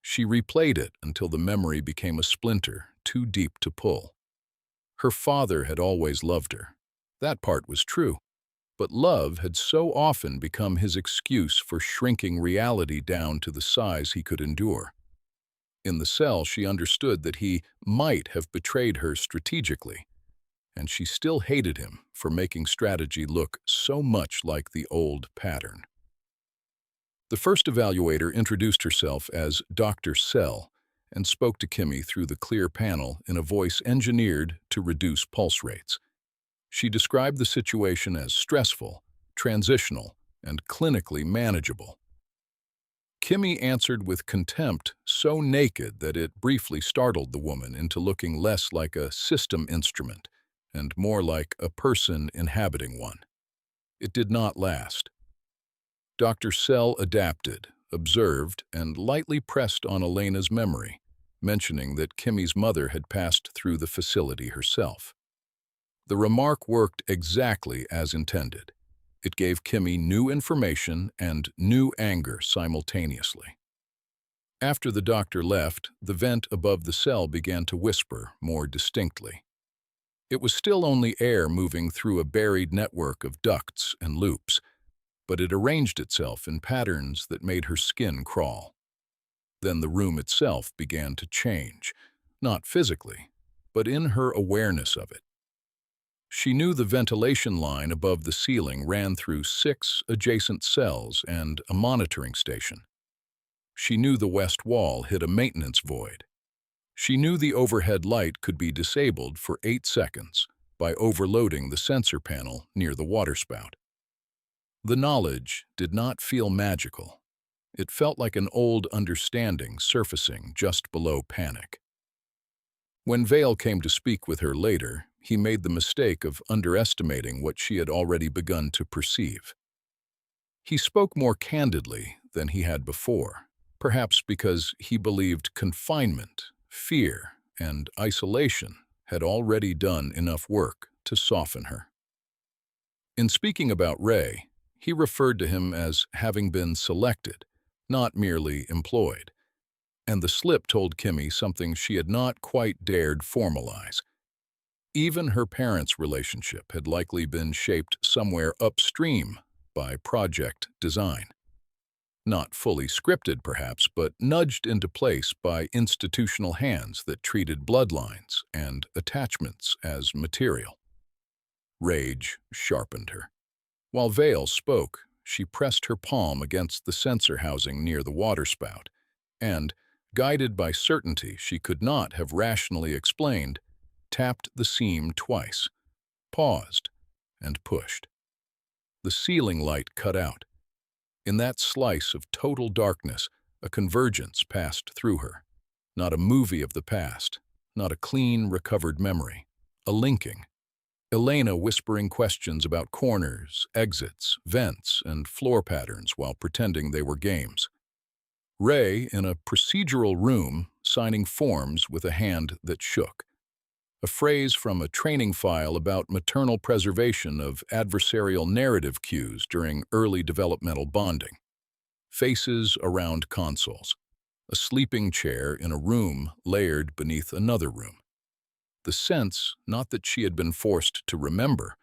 She replayed it until the memory became a splinter too deep to pull. Her father had always loved her. That part was true. But love had so often become his excuse for shrinking reality down to the size he could endure. In the cell, she understood that he might have betrayed her strategically, and she still hated him for making strategy look so much like the old pattern. The first evaluator introduced herself as Dr. Cell and spoke to Kimmy through the clear panel in a voice engineered to reduce pulse rates. She described the situation as stressful, transitional, and clinically manageable. Kimmy answered with contempt so naked that it briefly startled the woman into looking less like a system instrument and more like a person inhabiting one. It did not last. Dr. Cell adapted, observed, and lightly pressed on Elena's memory, mentioning that Kimmy's mother had passed through the facility herself. The remark worked exactly as intended. It gave Kimmy new information and new anger simultaneously. After the doctor left, the vent above the cell began to whisper more distinctly. It was still only air moving through a buried network of ducts and loops, but it arranged itself in patterns that made her skin crawl. Then the room itself began to change, not physically, but in her awareness of it. She knew the ventilation line above the ceiling ran through 6 adjacent cells and a monitoring station. She knew the west wall hid a maintenance void. She knew the overhead light could be disabled for 8 seconds by overloading the sensor panel near the waterspout. The knowledge did not feel magical. It felt like an old understanding surfacing just below panic. When Vale came to speak with her later, he made the mistake of underestimating what she had already begun to perceive. He spoke more candidly than he had before, perhaps because he believed confinement, fear, and isolation had already done enough work to soften her. In speaking about Ray, he referred to him as having been selected, not merely employed, and the slip told Kimmy something she had not quite dared formalize. Even her parents' relationship had likely been shaped somewhere upstream by project design. Not fully scripted, perhaps, but nudged into place by institutional hands that treated bloodlines and attachments as material. Rage sharpened her. While Vale spoke, she pressed her palm against the sensor housing near the waterspout, and, guided by certainty she could not have rationally explained, tapped the seam twice, paused, and pushed. The ceiling light cut out. In that slice of total darkness, a convergence passed through her. Not a movie of the past, not a clean, recovered memory. A linking. Elena whispering questions about corners, exits, vents, and floor patterns while pretending they were games. Ray in a procedural room signing forms with a hand that shook. A phrase from a training file about maternal preservation of adversarial narrative cues during early developmental bonding. Faces around consoles. A sleeping chair in a room layered beneath another room. The sense, not that she had been forced to remember,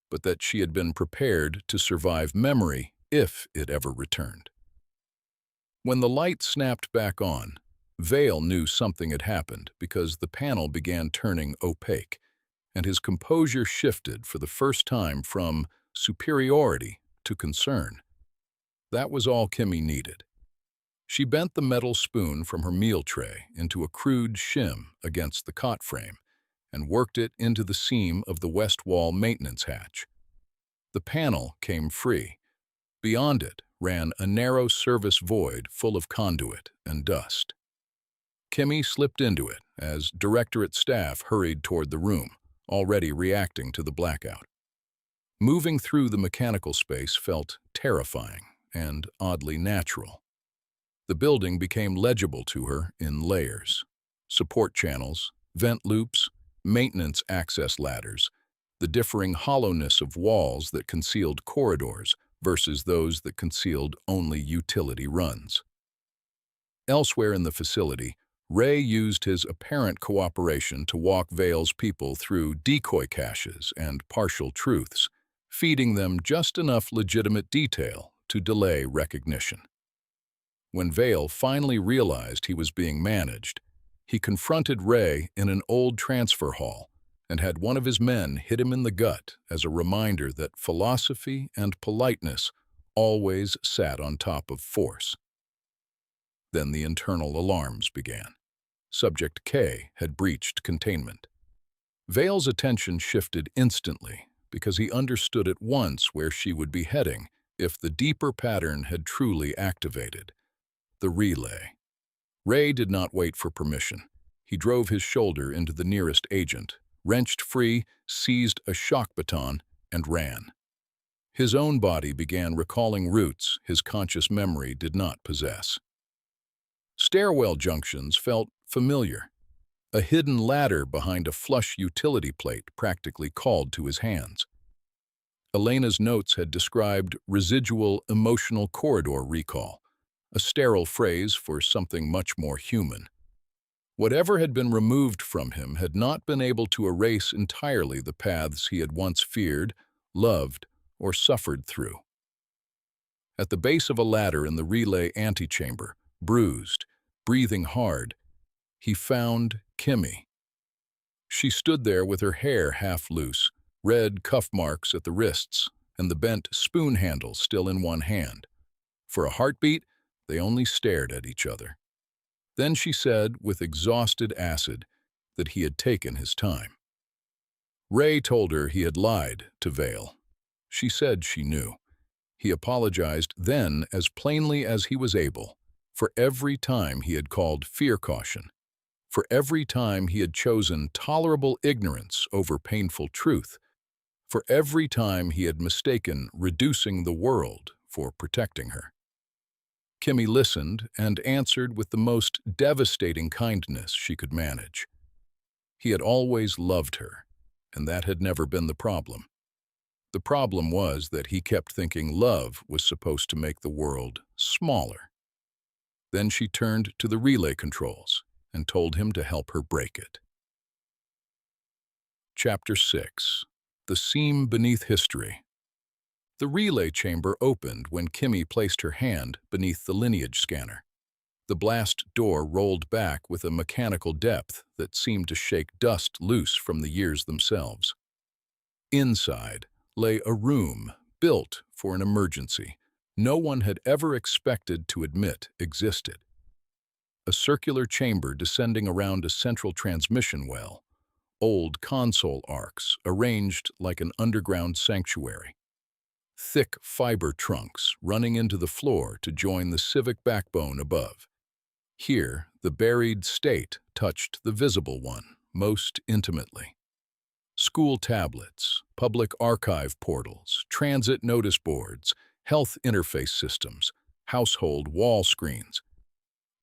but that she had been prepared to survive memory if it ever returned. When the light snapped back on, Vale knew something had happened because the panel began turning opaque, and his composure shifted for the first time from superiority to concern. That was all Kimmy needed. She bent the metal spoon from her meal tray into a crude shim against the cot frame and worked it into the seam of the west wall maintenance hatch. The panel came free. Beyond it ran a narrow service void full of conduit and dust. Kimmy slipped into it as directorate staff hurried toward the room, already reacting to the blackout. Moving through the mechanical space felt terrifying and oddly natural. The building became legible to her in layers: support channels, vent loops, maintenance access ladders, the differing hollowness of walls that concealed corridors versus those that concealed only utility runs. Elsewhere in the facility, Ray used his apparent cooperation to walk Vale's people through decoy caches and partial truths, feeding them just enough legitimate detail to delay recognition. When Vale finally realized he was being managed, he confronted Ray in an old transfer hall and had one of his men hit him in the gut as a reminder that philosophy and politeness always sat on top of force. Then the internal alarms began. Subject K had breached containment. Vale's attention shifted instantly because he understood at once where she would be heading if the deeper pattern had truly activated: the relay. Ray did not wait for permission. He drove his shoulder into the nearest agent, wrenched free, seized a shock baton, and ran. His own body began recalling routes his conscious memory did not possess. Stairwell junctions felt familiar. A hidden ladder behind a flush utility plate practically called to his hands. Elena's notes had described residual emotional corridor recall, a sterile phrase for something much more human. Whatever had been removed from him had not been able to erase entirely the paths he had once feared, loved, or suffered through. At the base of a ladder in the relay antechamber, bruised, breathing hard, he found Kimmy. She stood there with her hair half loose, red cuff marks at the wrists, and the bent spoon handle still in one hand. For a heartbeat, they only stared at each other. Then she said, with exhausted acid, that he had taken his time. Ray told her he had lied to Vale. She said she knew. He apologized then as plainly as he was able, for every time he had called fear caution, for every time he had chosen tolerable ignorance over painful truth, for every time he had mistaken reducing the world for protecting her. Kimmy listened and answered with the most devastating kindness she could manage. He had always loved her, and that had never been the problem. The problem was that he kept thinking love was supposed to make the world smaller. Then she turned to the relay controls and told him to help her break it. Chapter 6. The Seam Beneath History. The relay chamber opened when Kimmy placed her hand beneath the lineage scanner. The blast door rolled back with a mechanical depth that seemed to shake dust loose from the years themselves. Inside lay a room built for an emergency no one had ever expected to admit existed. A circular chamber descending around a central transmission well, old console arcs arranged like an underground sanctuary. Thick fiber trunks running into the floor to join the civic backbone above. Here, the buried state touched the visible one most intimately. School tablets, public archive portals, transit notice boards, health interface systems, household wall screens.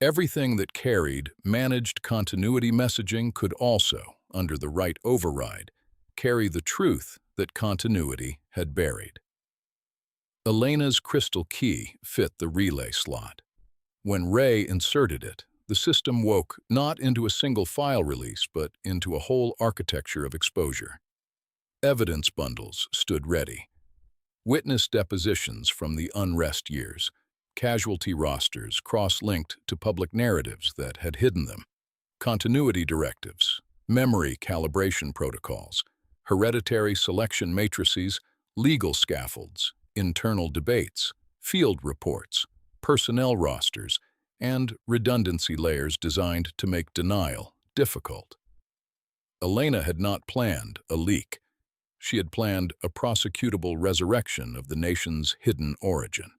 Everything that carried managed continuity messaging could also, under the right override, carry the truth that continuity had buried. Elena's crystal key fit the relay slot. When Ray inserted it, the system woke not into a single file release, but into a whole architecture of exposure. Evidence bundles stood ready. Witness depositions from the unrest years, casualty rosters cross-linked to public narratives that had hidden them, continuity directives, memory calibration protocols, hereditary selection matrices, legal scaffolds, internal debates, field reports, personnel rosters, and redundancy layers designed to make denial difficult. Elena had not planned a leak. She had planned a prosecutable resurrection of the nation's hidden origin.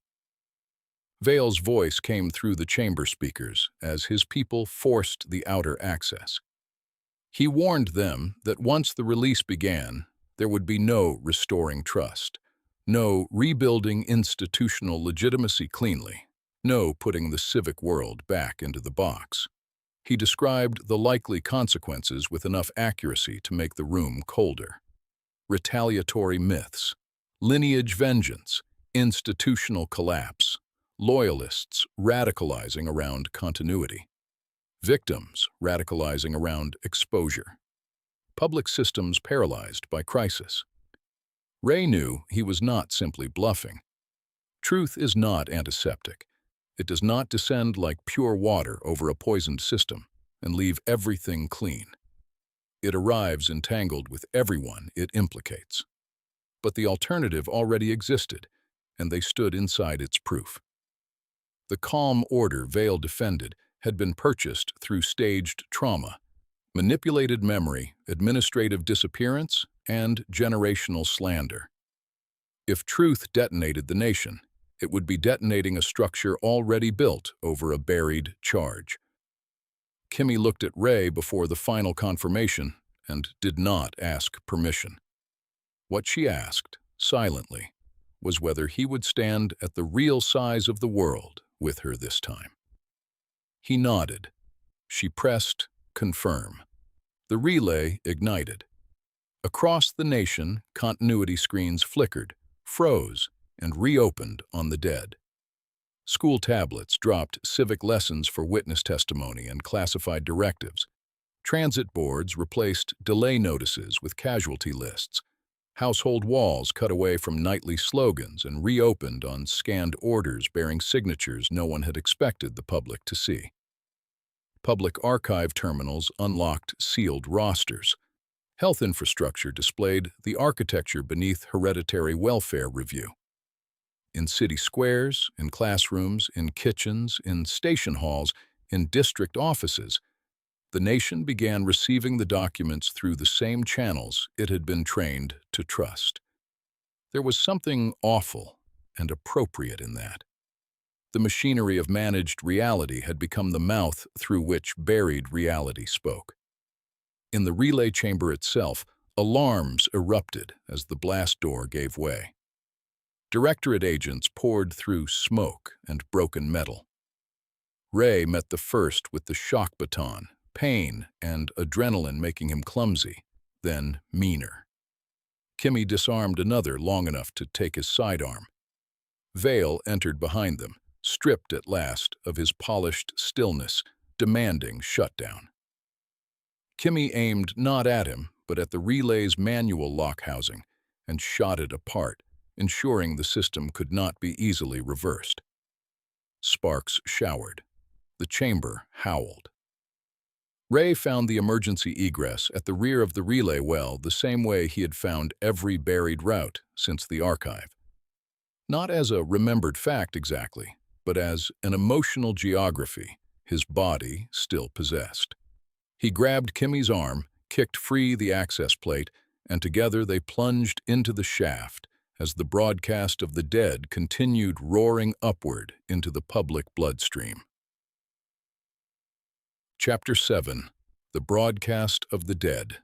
Vale's voice came through the chamber speakers as his people forced the outer access. He warned them that once the release began, there would be no restoring trust, no rebuilding institutional legitimacy cleanly, no putting the civic world back into the box. He described the likely consequences with enough accuracy to make the room colder. Retaliatory myths, lineage vengeance, institutional collapse, loyalists radicalizing around continuity, victims radicalizing around exposure, public systems paralyzed by crisis. Ray knew he was not simply bluffing. Truth is not antiseptic. It does not descend like pure water over a poisoned system and leave everything clean. It arrives entangled with everyone it implicates. But the alternative already existed, and they stood inside its proof. The calm order Vale defended had been purchased through staged trauma, manipulated memory, administrative disappearance, and generational slander. If truth detonated the nation, it would be detonating a structure already built over a buried charge. Kimmy looked at Ray before the final confirmation and did not ask permission. What she asked, silently, was whether he would stand at the real size of the world with her this time. He nodded. She pressed confirm. The relay ignited. Across the nation, continuity screens flickered, froze, and reopened on the dead. School tablets dropped civic lessons for witness testimony and classified directives. Transit boards replaced delay notices with casualty lists. Household walls cut away from nightly slogans and reopened on scanned orders bearing signatures no one had expected the public to see. Public archive terminals unlocked sealed rosters. Health infrastructure displayed the architecture beneath hereditary welfare review. In city squares, in classrooms, in kitchens, in station halls, in district offices, the nation began receiving the documents through the same channels it had been trained to trust. There was something awful and appropriate in that. The machinery of managed reality had become the mouth through which buried reality spoke. In the relay chamber itself, alarms erupted as the blast door gave way. Directorate agents poured through smoke and broken metal. Ray met the first with the shock baton, pain and adrenaline making him clumsy, then meaner. Kimmy disarmed another long enough to take his sidearm. Vale entered behind them, stripped at last of his polished stillness, demanding shutdown. Kimmy aimed not at him, but at the relay's manual lock housing, and shot it apart, ensuring the system could not be easily reversed. Sparks showered. The chamber howled. Ray found the emergency egress at the rear of the relay well the same way he had found every buried route since the archive. Not as a remembered fact exactly, but as an emotional geography his body still possessed. He grabbed Kimmy's arm, kicked free the access plate, and together they plunged into the shaft as the broadcast of the dead continued roaring upward into the public bloodstream. Chapter 7. The Broadcast of the Dead.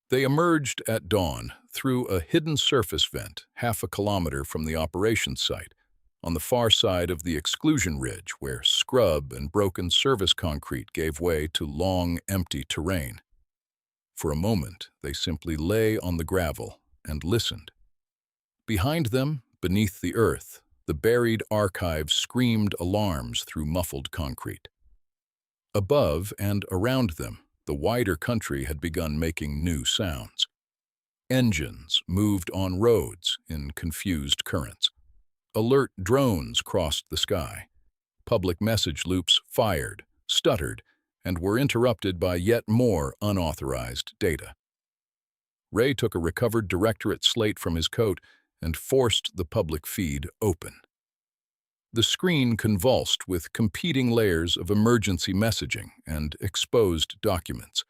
They emerged at dawn through a hidden surface vent half a kilometer from the operations site, on the far side of the exclusion ridge where scrub and broken service concrete gave way to long, empty terrain. For a moment, they simply lay on the gravel and listened. Behind them, beneath the earth, the buried archive screamed alarms through muffled concrete. Above and around them, the wider country had begun making new sounds. Engines moved on roads in confused currents. Alert drones crossed the sky. Public message loops fired, stuttered, and were interrupted by yet more unauthorized data. Ray took a recovered directorate slate from his coat and forced the public feed open. The screen convulsed with competing layers of emergency messaging and exposed documents.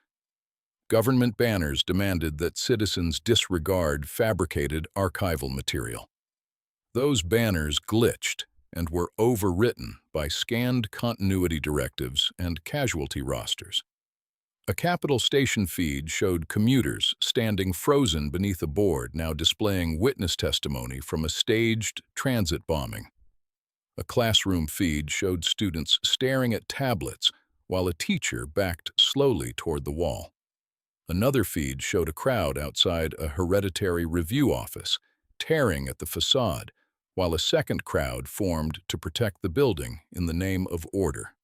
Government banners demanded that citizens disregard fabricated archival material. Those banners glitched and were overwritten by scanned continuity directives and casualty rosters. A Capitol Station feed showed commuters standing frozen beneath a board now displaying witness testimony from a staged transit bombing. A classroom feed showed students staring at tablets while a teacher backed slowly toward the wall. Another feed showed a crowd outside a hereditary review office, tearing at the facade, while a second crowd formed to protect the building in the name of order.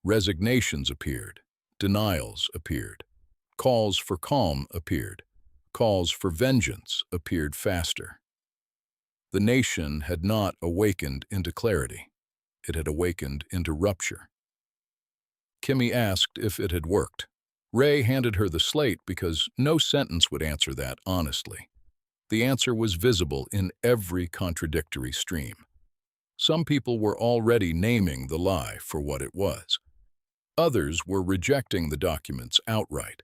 Resignations appeared. Denials appeared. Calls for calm appeared. Calls for vengeance appeared faster. The nation had not awakened into clarity. It had awakened into rupture. Kimmy asked if it had worked. Ray handed her the slate because no sentence would answer that honestly. The answer was visible in every contradictory stream. Some people were already naming the lie for what it was. Others were rejecting the documents outright.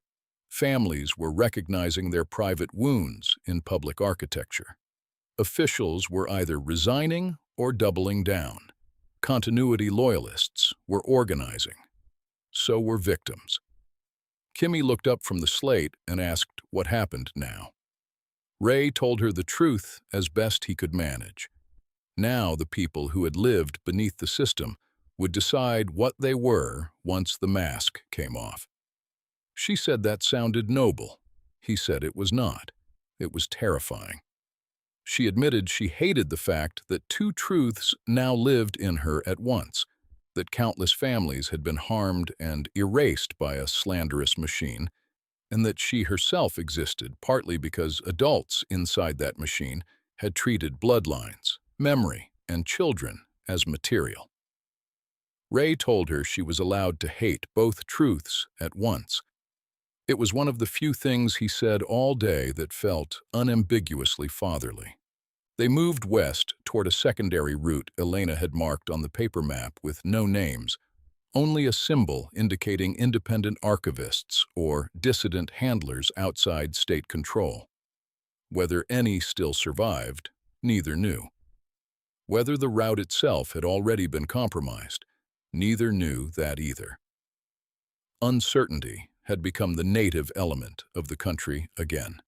Families were recognizing their private wounds in public architecture. Officials were either resigning or doubling down. Continuity loyalists were organizing. So were victims. Kimmy looked up from the slate and asked what happened now. Ray told her the truth as best he could manage. Now the people who had lived beneath the system would decide what they were once the mask came off. She said that sounded noble. He said it was not. It was terrifying. She admitted she hated the fact that two truths now lived in her at once, that countless families had been harmed and erased by a slanderous machine, and that she herself existed partly because adults inside that machine had treated bloodlines, memory, and children as material. Ray told her she was allowed to hate both truths at once. It was one of the few things he said all day that felt unambiguously fatherly. They moved west toward a secondary route Elena had marked on the paper map with no names, only a symbol indicating independent archivists or dissident handlers outside state control. Whether any still survived, neither knew. Whether the route itself had already been compromised, neither knew that either. Uncertainty had become the native element of the country again.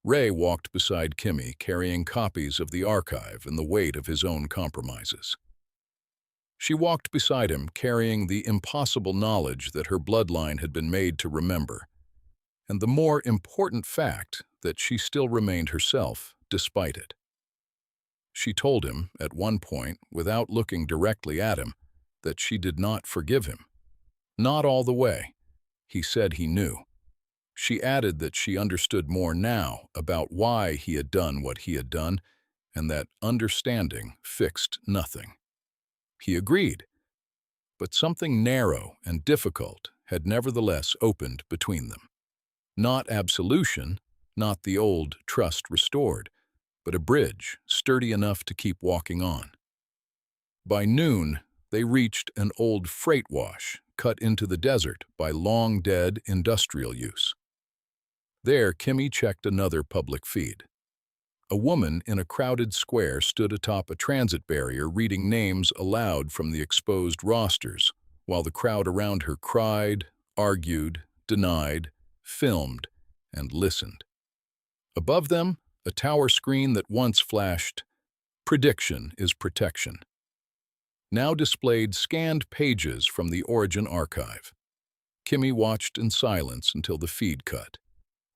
Ray walked beside Kimmy, carrying copies of the archive and the weight of his own compromises. She walked beside him, carrying the impossible knowledge that her bloodline had been made to remember, and the more important fact that she still remained herself despite it. She told him, at one point, without looking directly at him, that she did not forgive him. Not all the way. He said he knew. She added that she understood more now about why he had done what he had done, and that understanding fixed nothing. He agreed, but something narrow and difficult had nevertheless opened between them. Not absolution, not the old trust restored, but a bridge sturdy enough to keep walking on. By noon, they reached an old freight wash cut into the desert by long-dead industrial use. There, Kimmy checked another public feed. A woman in a crowded square stood atop a transit barrier reading names aloud from the exposed rosters, while the crowd around her cried, argued, denied, filmed, and listened. Above them, a tower screen that once flashed, "Prediction is protection," now displayed scanned pages from the Origin archive. Kimmy watched in silence until the feed cut.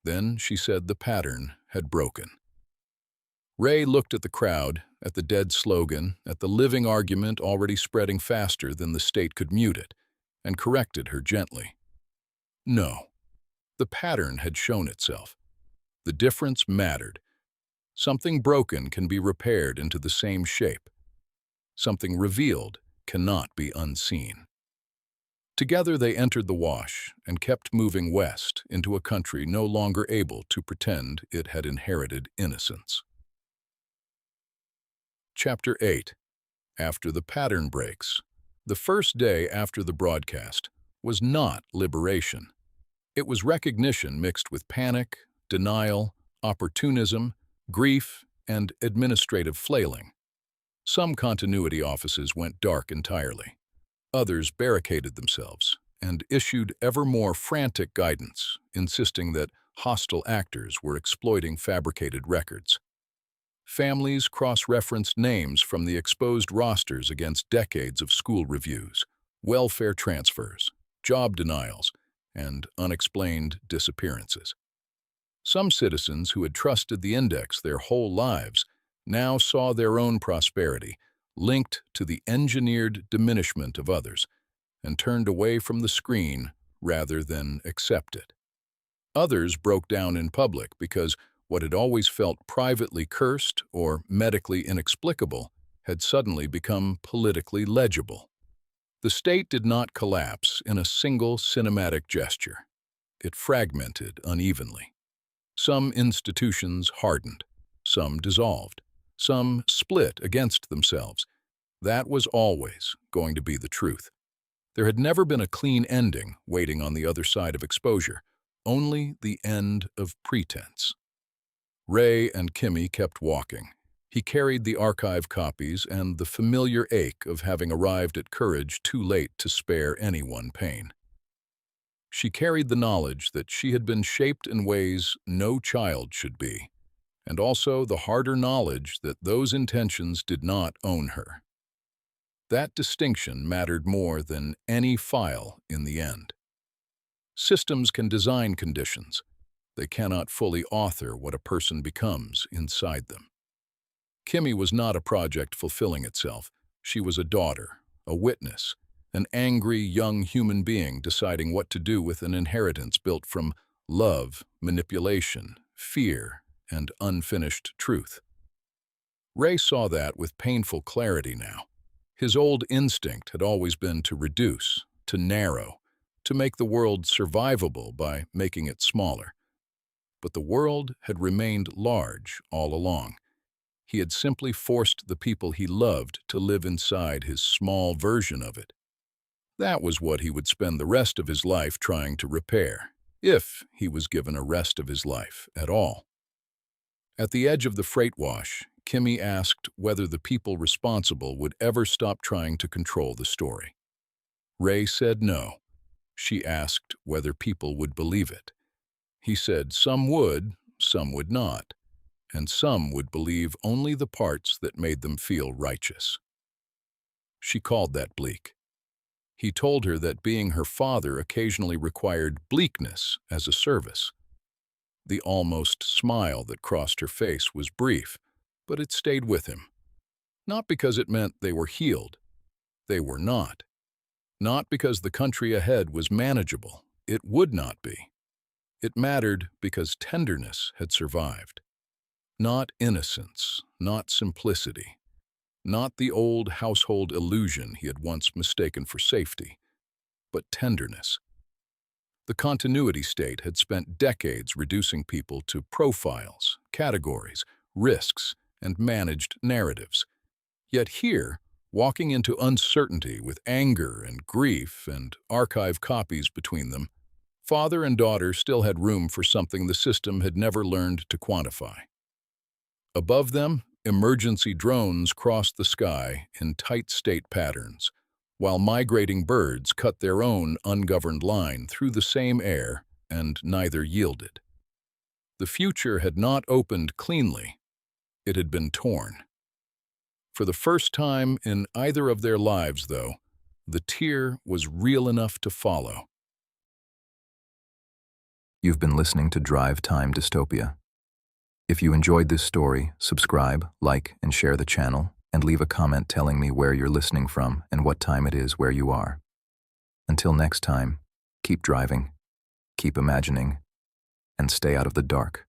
Then she said the pattern had broken. Ray looked at the crowd, at the dead slogan, at the living argument already spreading faster than the state could mute it, and corrected her gently. No, the pattern had shown itself. The difference mattered. Something broken can be repaired into the same shape. Something revealed cannot be unseen. Together they entered the wash and kept moving west into a country no longer able to pretend it had inherited innocence. Chapter 8. After the pattern breaks. The first day after the broadcast was not liberation. It was recognition mixed with panic, denial, opportunism, grief, and administrative flailing. Some continuity offices went dark entirely. Others barricaded themselves and issued ever more frantic guidance, insisting that hostile actors were exploiting fabricated records. Families cross-referenced names from the exposed rosters against decades of school reviews, welfare transfers, job denials, and unexplained disappearances. Some citizens who had trusted the index their whole lives now saw their own prosperity linked to the engineered diminishment of others and turned away from the screen rather than accept it. Others broke down in public because what had always felt privately cursed or medically inexplicable had suddenly become politically legible. The state did not collapse in a single cinematic gesture. It fragmented unevenly. Some institutions hardened, some dissolved, some split against themselves. That was always going to be the truth. There had never been a clean ending waiting on the other side of exposure, only the end of pretense. Ray and Kimmy kept walking. He carried the archive copies and the familiar ache of having arrived at courage too late to spare anyone pain. She carried the knowledge that she had been shaped in ways no child should be, and also the harder knowledge that those intentions did not own her. That distinction mattered more than any file in the end. Systems can design conditions. They cannot fully author what a person becomes inside them. Kimmy was not a project fulfilling itself. She was a daughter, a witness, an angry young human being deciding what to do with an inheritance built from love, manipulation, fear, and unfinished truth. Ray saw that with painful clarity now. His old instinct had always been to reduce, to narrow, to make the world survivable by making it smaller. But the world had remained large all along. He had simply forced the people he loved to live inside his small version of it. That was what he would spend the rest of his life trying to repair, if he was given a rest of his life at all. At the edge of the freight wash, Kimmy asked whether the people responsible would ever stop trying to control the story. Ray said no. She asked whether people would believe it. He said some would not, and some would believe only the parts that made them feel righteous. She called that bleak. He told her that being her father occasionally required bleakness as a service. The almost smile that crossed her face was brief, but it stayed with him. Not because it meant they were healed. They were not. Not because the country ahead was manageable. It would not be. It mattered because tenderness had survived. Not innocence, not simplicity, not the old household illusion he had once mistaken for safety, but tenderness. The continuity state had spent decades reducing people to profiles, categories, risks, and managed narratives. Yet here, walking into uncertainty with anger and grief and archive copies between them, father and daughter still had room for something the system had never learned to quantify. Above them, emergency drones crossed the sky in tight state patterns, while migrating birds cut their own ungoverned line through the same air, and neither yielded. The future had not opened cleanly. It had been torn. For the first time in either of their lives, though, the tear was real enough to follow. You've been listening to Drive Time Dystopia. If you enjoyed this story, subscribe, like, and share the channel, and leave a comment telling me where you're listening from and what time it is where you are. Until next time, keep driving, keep imagining, and stay out of the dark.